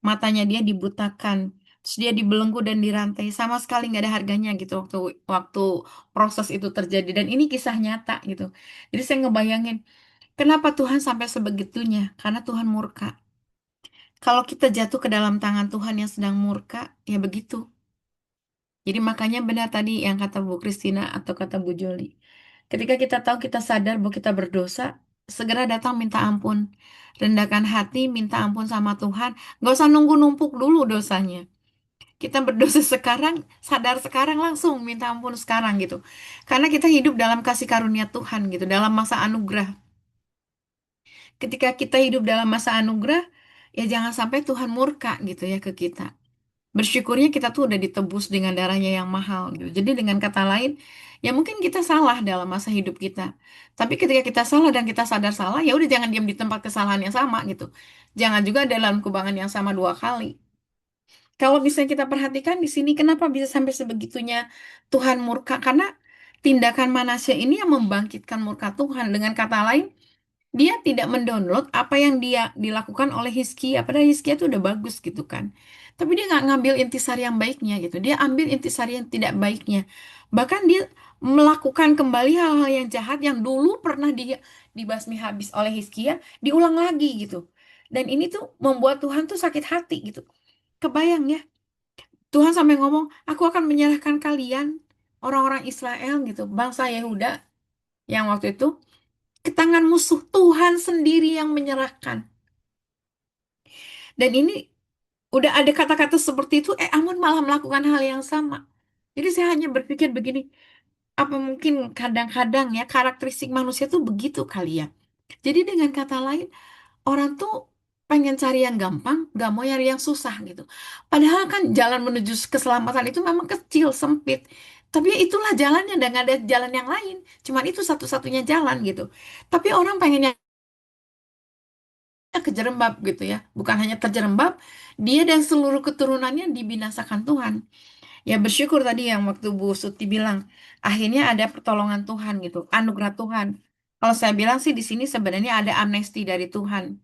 Matanya dia dibutakan, terus dia dibelenggu dan dirantai, sama sekali nggak ada harganya gitu waktu waktu proses itu terjadi, dan ini kisah nyata gitu. Jadi saya ngebayangin kenapa Tuhan sampai sebegitunya, karena Tuhan murka. Kalau kita jatuh ke dalam tangan Tuhan yang sedang murka, ya begitu. Jadi makanya benar tadi yang kata Bu Christina atau kata Bu Joli, ketika kita tahu, kita sadar bahwa kita berdosa, segera datang minta ampun, rendahkan hati minta ampun sama Tuhan. Gak usah nunggu numpuk dulu dosanya. Kita berdosa sekarang, sadar sekarang, langsung minta ampun sekarang gitu. Karena kita hidup dalam kasih karunia Tuhan gitu, dalam masa anugerah. Ketika kita hidup dalam masa anugerah, ya jangan sampai Tuhan murka gitu ya ke kita. Bersyukurnya kita tuh udah ditebus dengan darahnya yang mahal gitu. Jadi dengan kata lain, ya mungkin kita salah dalam masa hidup kita. Tapi ketika kita salah dan kita sadar salah, ya udah jangan diam di tempat kesalahan yang sama gitu. Jangan juga dalam kubangan yang sama dua kali. Kalau misalnya kita perhatikan di sini, kenapa bisa sampai sebegitunya Tuhan murka? Karena tindakan Manasya ini yang membangkitkan murka Tuhan. Dengan kata lain, dia tidak mendownload apa yang dia dilakukan oleh Hizkia. Padahal Hizkia itu udah bagus gitu kan. Tapi dia nggak ngambil intisari yang baiknya gitu. Dia ambil intisari yang tidak baiknya. Bahkan dia melakukan kembali hal-hal yang jahat yang dulu pernah dia dibasmi habis oleh Hizkia, diulang lagi gitu. Dan ini tuh membuat Tuhan tuh sakit hati gitu. Kebayang ya, Tuhan sampai ngomong, aku akan menyerahkan kalian, orang-orang Israel gitu, bangsa Yehuda yang waktu itu, ke tangan musuh. Tuhan sendiri yang menyerahkan. Dan ini udah ada kata-kata seperti itu, Amon malah melakukan hal yang sama. Jadi saya hanya berpikir begini, apa mungkin kadang-kadang ya karakteristik manusia tuh begitu kali ya. Jadi dengan kata lain, orang tuh pengen cari yang gampang, gak mau nyari yang susah gitu. Padahal kan jalan menuju keselamatan itu memang kecil, sempit. Tapi ya itulah jalannya dan gak ada jalan yang lain. Cuman itu satu-satunya jalan gitu. Tapi orang pengennya kejerembab gitu ya. Bukan hanya terjerembab, dia dan seluruh keturunannya dibinasakan Tuhan. Ya bersyukur tadi yang waktu Bu Suti bilang, akhirnya ada pertolongan Tuhan gitu, anugerah Tuhan. Kalau saya bilang sih di sini sebenarnya ada amnesti dari Tuhan.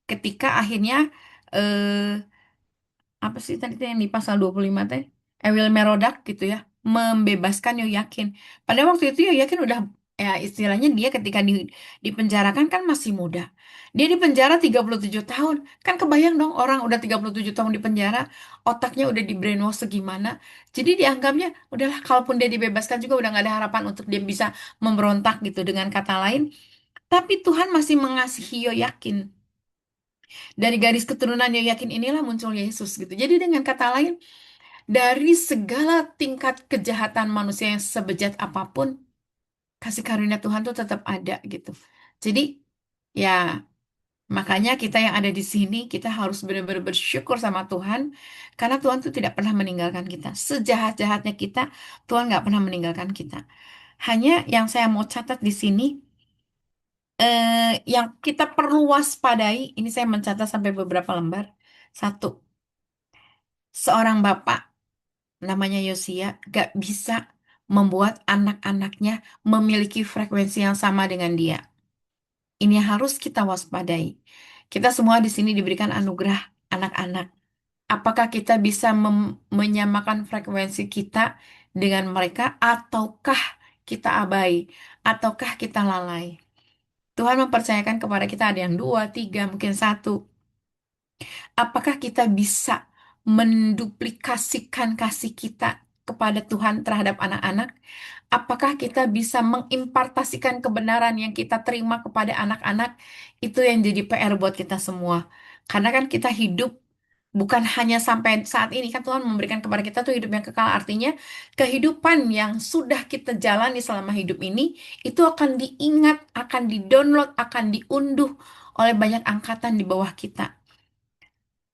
Ketika akhirnya eh apa sih tadi tuh yang di pasal 25 teh, Ewil Merodak gitu ya, membebaskan Yoyakin. Pada waktu itu Yoyakin udah, ya istilahnya dia ketika dipenjarakan kan masih muda. Dia dipenjara 37 tahun. Kan kebayang dong orang udah 37 tahun di penjara, otaknya udah di brainwash segimana. Jadi dianggapnya udahlah, kalaupun dia dibebaskan juga udah gak ada harapan untuk dia bisa memberontak gitu, dengan kata lain. Tapi Tuhan masih mengasihi Yoyakin. Dari garis keturunan Yoyakin inilah muncul Yesus gitu. Jadi dengan kata lain, dari segala tingkat kejahatan manusia yang sebejat apapun, kasih karunia Tuhan tuh tetap ada gitu. Jadi ya makanya kita yang ada di sini, kita harus benar-benar bersyukur sama Tuhan, karena Tuhan tuh tidak pernah meninggalkan kita. Sejahat-jahatnya kita, Tuhan nggak pernah meninggalkan kita. Hanya yang saya mau catat di sini, yang kita perlu waspadai, ini saya mencatat sampai beberapa lembar. Satu, seorang bapak namanya Yosia gak bisa membuat anak-anaknya memiliki frekuensi yang sama dengan dia. Ini yang harus kita waspadai. Kita semua di sini diberikan anugerah anak-anak. Apakah kita bisa menyamakan frekuensi kita dengan mereka, ataukah kita abai, ataukah kita lalai? Tuhan mempercayakan kepada kita ada yang 2, 3, mungkin 1. Apakah kita bisa menduplikasikan kasih kita kepada Tuhan terhadap anak-anak? Apakah kita bisa mengimpartasikan kebenaran yang kita terima kepada anak-anak? Itu yang jadi PR buat kita semua. Karena kan kita hidup bukan hanya sampai saat ini, kan Tuhan memberikan kepada kita tuh hidup yang kekal. Artinya kehidupan yang sudah kita jalani selama hidup ini itu akan diingat, akan didownload, akan diunduh oleh banyak angkatan di bawah kita.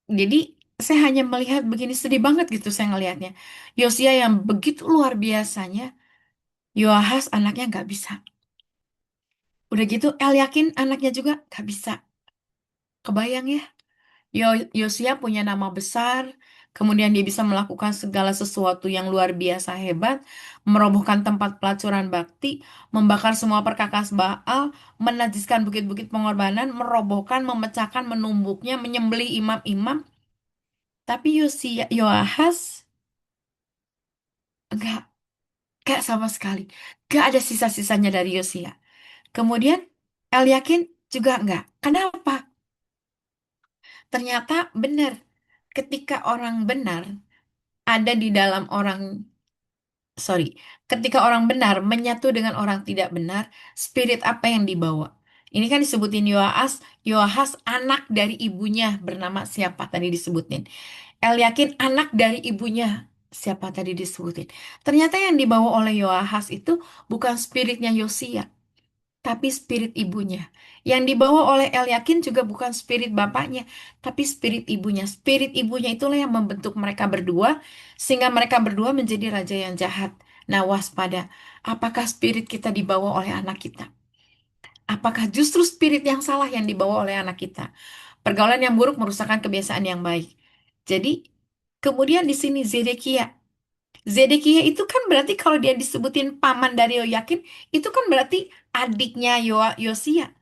Jadi saya hanya melihat begini, sedih banget gitu saya ngelihatnya. Yosia yang begitu luar biasanya, Yoahas anaknya nggak bisa. Udah gitu Elyakin anaknya juga nggak bisa. Kebayang ya, Yosia punya nama besar, kemudian dia bisa melakukan segala sesuatu yang luar biasa hebat, merobohkan tempat pelacuran bakti, membakar semua perkakas Baal, menajiskan bukit-bukit pengorbanan, merobohkan, memecahkan, menumbuknya, menyembelih imam-imam. Tapi Yoahas enggak, enggak sama sekali. Enggak ada sisa-sisanya dari Yosia. Kemudian Elyakin juga enggak. Kenapa? Ternyata benar. Ketika orang benar ada di dalam orang, sorry, ketika orang benar menyatu dengan orang tidak benar, spirit apa yang dibawa? Ini kan disebutin Yoahas anak dari ibunya bernama siapa tadi disebutin. Elyakin anak dari ibunya siapa tadi disebutin. Ternyata yang dibawa oleh Yoahas itu bukan spiritnya Yosia, tapi spirit ibunya. Yang dibawa oleh Elyakin juga bukan spirit bapaknya, tapi spirit ibunya. Spirit ibunya itulah yang membentuk mereka berdua, sehingga mereka berdua menjadi raja yang jahat. Nah, waspada. Apakah spirit kita dibawa oleh anak kita? Apakah justru spirit yang salah yang dibawa oleh anak kita? Pergaulan yang buruk merusakkan kebiasaan yang baik. Jadi, kemudian di sini Zedekia. Zedekia itu kan berarti kalau dia disebutin paman dari Yoyakin, itu kan berarti adiknya Yosia.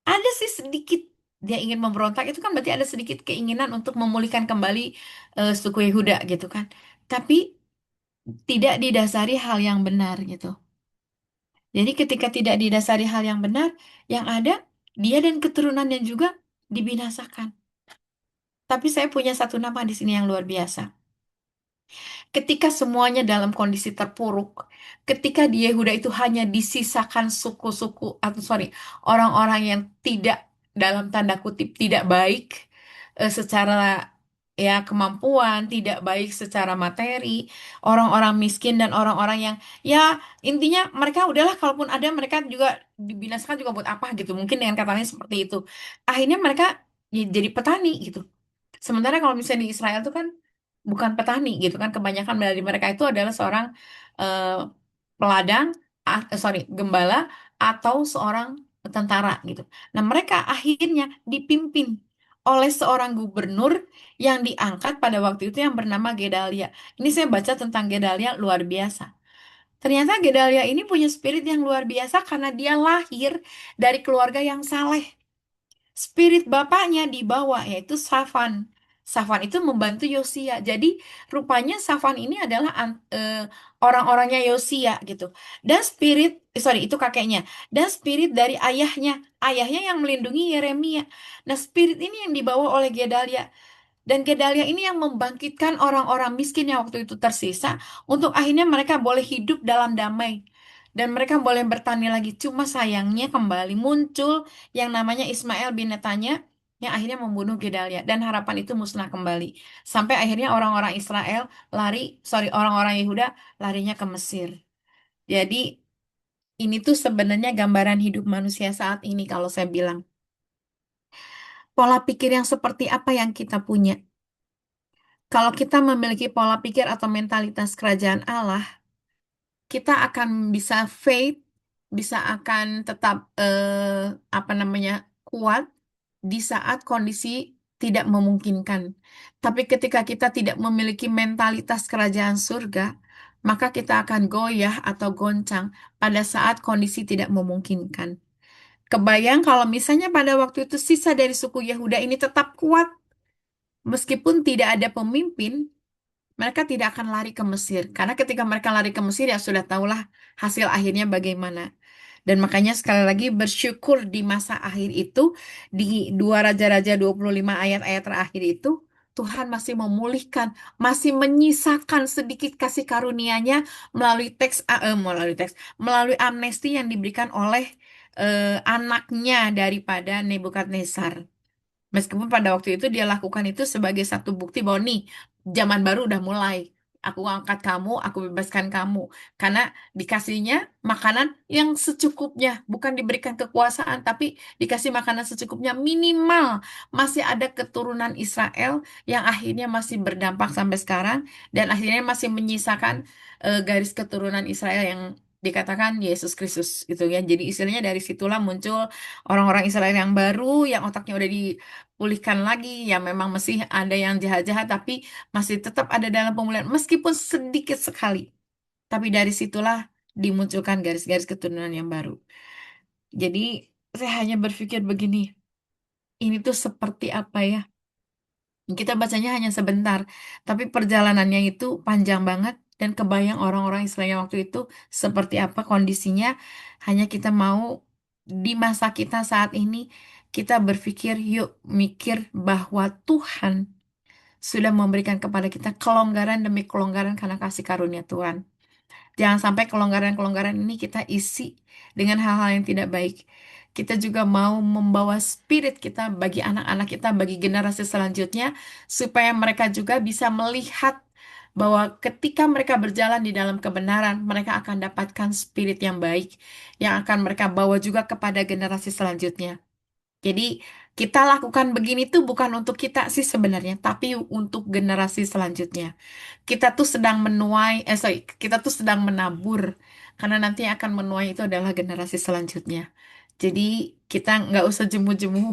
Ada sih sedikit dia ingin memberontak, itu kan berarti ada sedikit keinginan untuk memulihkan kembali suku Yehuda gitu kan. Tapi tidak didasari hal yang benar gitu. Jadi ketika tidak didasari hal yang benar, yang ada dia dan keturunannya juga dibinasakan. Tapi saya punya satu nama di sini yang luar biasa. Ketika semuanya dalam kondisi terpuruk, ketika di Yehuda itu hanya disisakan suku-suku atau sorry, orang-orang yang tidak dalam tanda kutip tidak baik secara ya kemampuan, tidak baik secara materi, orang-orang miskin dan orang-orang yang ya intinya mereka udahlah kalaupun ada mereka juga dibinasakan juga buat apa gitu. Mungkin dengan katanya seperti itu. Akhirnya mereka ya jadi petani gitu. Sementara kalau misalnya di Israel itu kan bukan petani gitu kan, kebanyakan dari mereka itu adalah seorang eh, peladang, gembala atau seorang tentara gitu. Nah, mereka akhirnya dipimpin oleh seorang gubernur yang diangkat pada waktu itu yang bernama Gedalia. Ini saya baca tentang Gedalia luar biasa. Ternyata Gedalia ini punya spirit yang luar biasa karena dia lahir dari keluarga yang saleh. Spirit bapaknya dibawa yaitu Safan. Safan itu membantu Yosia. Jadi rupanya Safan ini adalah orang-orangnya Yosia gitu. Dan itu kakeknya. Dan spirit dari ayahnya. Ayahnya yang melindungi Yeremia. Nah, spirit ini yang dibawa oleh Gedalia. Dan Gedalia ini yang membangkitkan orang-orang miskin yang waktu itu tersisa untuk akhirnya mereka boleh hidup dalam damai. Dan mereka boleh bertani lagi. Cuma sayangnya kembali muncul yang namanya Ismail bin Netanya yang akhirnya membunuh Gedalia. Dan harapan itu musnah kembali. Sampai akhirnya orang-orang Israel orang-orang Yehuda larinya ke Mesir. Jadi ini tuh sebenarnya gambaran hidup manusia saat ini kalau saya bilang. Pola pikir yang seperti apa yang kita punya? Kalau kita memiliki pola pikir atau mentalitas kerajaan Allah, kita akan bisa faith, bisa akan tetap kuat di saat kondisi tidak memungkinkan. Tapi ketika kita tidak memiliki mentalitas kerajaan surga, maka kita akan goyah atau goncang pada saat kondisi tidak memungkinkan. Kebayang kalau misalnya pada waktu itu sisa dari suku Yehuda ini tetap kuat, meskipun tidak ada pemimpin, mereka tidak akan lari ke Mesir. Karena ketika mereka lari ke Mesir, ya sudah tahulah hasil akhirnya bagaimana. Dan makanya sekali lagi bersyukur di masa akhir itu, di 2 Raja-Raja 25 ayat-ayat terakhir itu, Tuhan masih memulihkan, masih menyisakan sedikit kasih karunia-Nya melalui amnesti yang diberikan oleh anaknya daripada Nebukadnezar. Meskipun pada waktu itu dia lakukan itu sebagai satu bukti bahwa nih, zaman baru udah mulai. Aku angkat kamu, aku bebaskan kamu. Karena dikasihnya makanan yang secukupnya. Bukan diberikan kekuasaan, tapi dikasih makanan secukupnya minimal. Masih ada keturunan Israel yang akhirnya masih berdampak sampai sekarang. Dan akhirnya masih menyisakan garis keturunan Israel yang dikatakan Yesus Kristus gitu ya. Jadi istilahnya dari situlah muncul orang-orang Israel yang baru, yang otaknya udah pulihkan lagi, ya memang masih ada yang jahat-jahat tapi masih tetap ada dalam pemulihan meskipun sedikit sekali. Tapi dari situlah dimunculkan garis-garis keturunan yang baru. Jadi saya hanya berpikir begini, ini tuh seperti apa ya? Kita bacanya hanya sebentar, tapi perjalanannya itu panjang banget dan kebayang orang-orang Israel waktu itu seperti apa kondisinya. Hanya kita mau di masa kita saat ini, kita berpikir yuk mikir bahwa Tuhan sudah memberikan kepada kita kelonggaran demi kelonggaran karena kasih karunia Tuhan. Jangan sampai kelonggaran-kelonggaran ini kita isi dengan hal-hal yang tidak baik. Kita juga mau membawa spirit kita bagi anak-anak kita, bagi generasi selanjutnya, supaya mereka juga bisa melihat bahwa ketika mereka berjalan di dalam kebenaran, mereka akan dapatkan spirit yang baik, yang akan mereka bawa juga kepada generasi selanjutnya. Jadi kita lakukan begini tuh bukan untuk kita sih sebenarnya, tapi untuk generasi selanjutnya. Kita tuh sedang menuai, kita tuh sedang menabur, karena nanti yang akan menuai itu adalah generasi selanjutnya. Jadi kita nggak usah jemu-jemu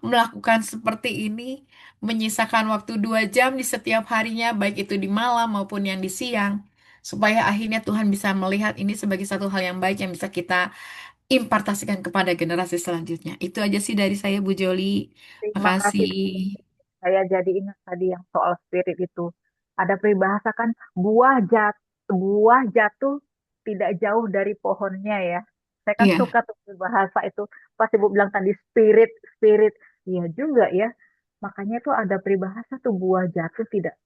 melakukan seperti ini, menyisakan waktu 2 jam di setiap harinya, baik itu di malam maupun yang di siang, supaya akhirnya Tuhan bisa melihat ini sebagai satu hal yang baik yang bisa kita impartasikan kepada generasi selanjutnya. Itu aja sih dari saya, Bu Joli. Terima kasih. Makasih. Saya jadi ingat tadi yang soal spirit itu. Ada peribahasa kan, buah jatuh tidak jauh dari pohonnya ya. Saya kan Iya, suka tuh peribahasa itu. Pas Ibu bilang tadi spirit, spirit. Iya juga ya. Makanya tuh ada peribahasa tuh buah jatuh tidak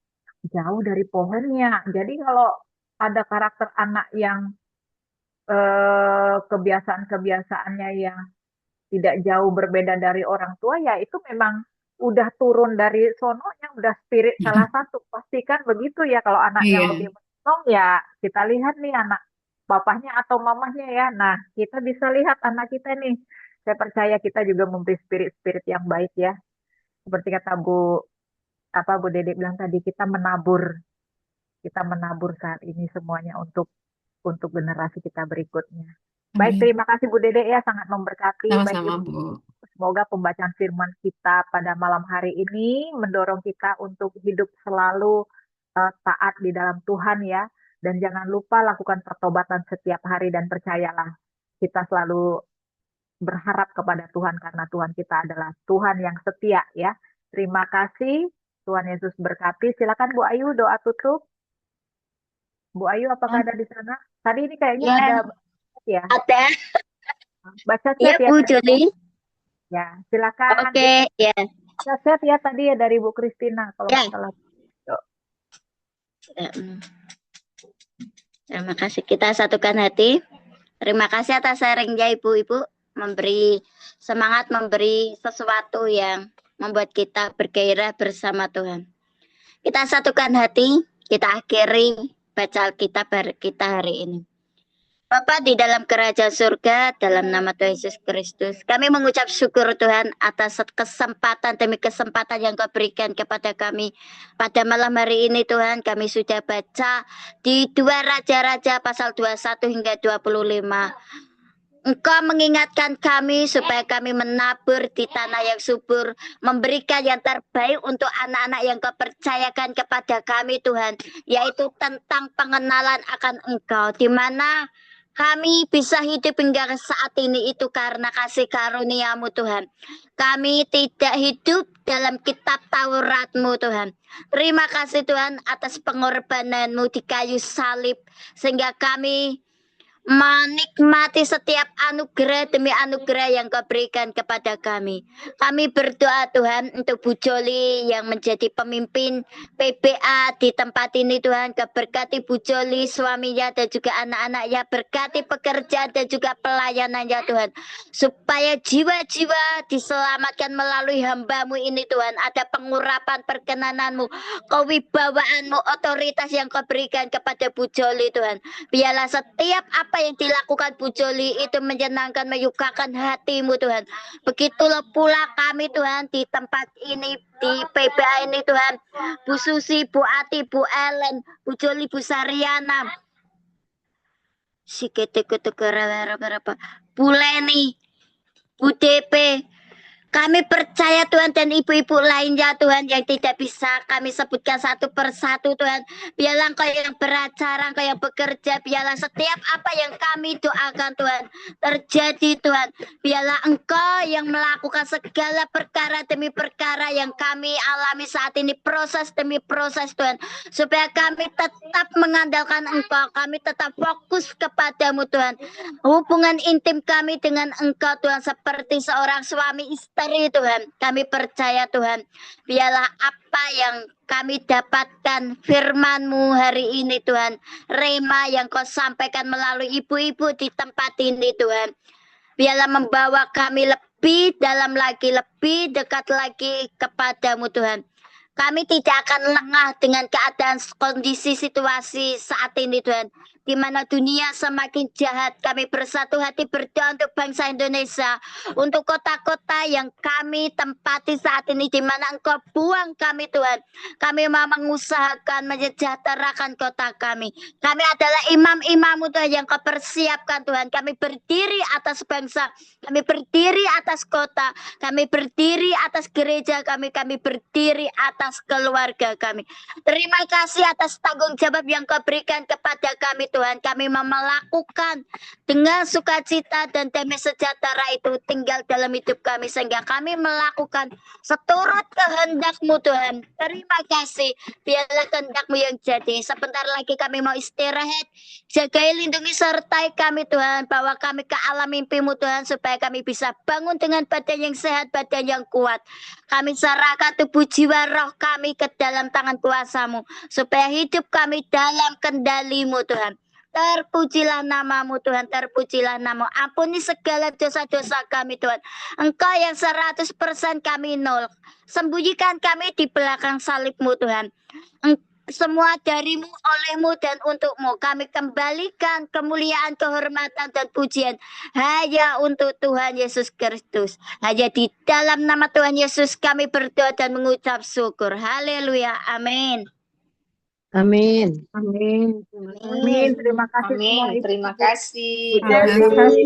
jauh dari pohonnya. Jadi kalau ada karakter anak yang kebiasaan-kebiasaannya yang tidak jauh berbeda dari orang tua, ya itu memang udah turun dari sononya, udah spirit salah satu. Pastikan begitu ya, kalau anak yang iya, lebih menong ya kita lihat nih anak bapaknya atau mamahnya ya. Nah, kita bisa lihat anak kita nih. Saya percaya kita juga memberi spirit-spirit yang baik ya. Seperti kata Bu Dede bilang tadi, kita menabur saat ini semuanya untuk generasi kita berikutnya. Baik, amin. terima kasih Bu Dede ya, sangat memberkati. Baik Sama-sama, Ibu, Bu. semoga pembacaan firman kita pada malam hari ini mendorong kita untuk hidup selalu taat di dalam Tuhan ya. Dan jangan lupa lakukan pertobatan setiap hari dan percayalah kita selalu berharap kepada Tuhan karena Tuhan kita adalah Tuhan yang setia ya. Terima kasih. Tuhan Yesus berkati. Silakan Bu Ayu doa tutup. Bu Ayu apakah ada di sana? Tadi ini kayaknya Ya, ada ya. ada. Baca Ya, chat ya Bu tadi. Juli. Ya, silakan. Oke, ya. Baca chat ya tadi ya dari Bu Kristina kalau Ya. nggak salah. Yuk. Terima kasih. Kita satukan hati. Terima kasih atas sharingnya Ibu-Ibu. Memberi semangat, memberi sesuatu yang membuat kita bergairah bersama Tuhan. Kita satukan hati. Kita akhiri baca Alkitab kita hari ini. Bapa di dalam kerajaan surga, dalam nama Tuhan Yesus Kristus, kami mengucap syukur Tuhan atas kesempatan demi kesempatan yang Kau berikan kepada kami. Pada malam hari ini Tuhan, kami sudah baca di 2 Raja-Raja pasal 21 hingga 25. Engkau mengingatkan kami supaya kami menabur di tanah yang subur, memberikan yang terbaik untuk anak-anak yang Kau percayakan kepada kami Tuhan, yaitu tentang pengenalan akan Engkau, di mana kami bisa hidup hingga saat ini itu karena kasih karunia-Mu Tuhan. Kami tidak hidup dalam kitab Taurat-Mu Tuhan. Terima kasih Tuhan atas pengorbanan-Mu di kayu salib, sehingga kami menikmati setiap anugerah demi anugerah yang Kau berikan kepada kami. Kami berdoa Tuhan untuk Bu Joli yang menjadi pemimpin PBA di tempat ini Tuhan. Kau berkati Bu Joli, suaminya dan juga anak-anaknya. Berkati pekerjaan dan juga pelayanannya Tuhan. Supaya jiwa-jiwa diselamatkan melalui hamba-Mu ini Tuhan. Ada pengurapan perkenanan-Mu, kewibawaanmu, otoritas yang Kau berikan kepada Bu Joli Tuhan. Biarlah setiap apa yang dilakukan Bu Joli itu menyenangkan, menyukakan hati-Mu Tuhan. Begitulah pula kami Tuhan di tempat ini, di PBA ini Tuhan. Bu Susi, Bu Ati, Bu Ellen, Bu Joli, Bu Sariana, Bu Leni, Bu DP. Kami percaya Tuhan dan ibu-ibu lainnya Tuhan yang tidak bisa kami sebutkan satu persatu Tuhan. Biarlah Engkau yang beracara, Engkau yang bekerja. Biarlah setiap apa yang kami doakan Tuhan terjadi Tuhan. Biarlah Engkau yang melakukan segala perkara demi perkara yang kami alami saat ini. Proses demi proses Tuhan. Supaya kami tetap mengandalkan Engkau. Kami tetap fokus kepadamu Tuhan. Hubungan intim kami dengan Engkau Tuhan seperti seorang suami istri Tuhan. Kami percaya Tuhan, biarlah apa yang kami dapatkan firman-Mu hari ini Tuhan, rema yang Kau sampaikan melalui ibu-ibu di tempat ini Tuhan, biarlah membawa kami lebih dalam lagi, lebih dekat lagi kepadamu Tuhan. Kami tidak akan lengah dengan keadaan kondisi situasi saat ini Tuhan, di mana dunia semakin jahat. Kami bersatu hati berdoa untuk bangsa Indonesia, untuk kota-kota yang kami tempati saat ini, di mana Engkau buang kami Tuhan. Kami mau mengusahakan menyejahterakan kota kami. Kami adalah imam-imam-Mu Tuhan yang Kau persiapkan Tuhan. Kami berdiri atas bangsa, kami berdiri atas kota, kami berdiri atas gereja kami, kami berdiri atas keluarga kami. Terima kasih atas tanggung jawab yang Kau berikan kepada kami Tuhan. Kami mau melakukan dengan sukacita dan damai sejahtera itu tinggal dalam hidup kami, sehingga kami melakukan seturut kehendak-Mu Tuhan. Terima kasih. Biarlah kehendak-Mu yang jadi. Sebentar lagi kami mau istirahat. Jagai, lindungi, sertai kami Tuhan. Bawa kami ke alam mimpi-Mu Tuhan, supaya kami bisa bangun dengan badan yang sehat, badan yang kuat. Kami serahkan tubuh, jiwa, roh kami ke dalam tangan kuasa-Mu, supaya hidup kami dalam kendali-Mu Tuhan. Terpujilah nama-Mu Tuhan, terpujilah nama. Ampuni segala dosa-dosa kami Tuhan. Engkau yang 100% kami nol. Sembunyikan kami di belakang salib-Mu Tuhan. Semua dari-Mu, oleh-Mu, dan untuk-Mu. Kami kembalikan kemuliaan, kehormatan, dan pujian hanya untuk Tuhan Yesus Kristus. Hanya di dalam nama Tuhan Yesus kami berdoa dan mengucap syukur. Haleluya. Amin. Amin. Amin. Amin. Terima kasih semua Amin. Ibu. Terima kasih. Terima kasih.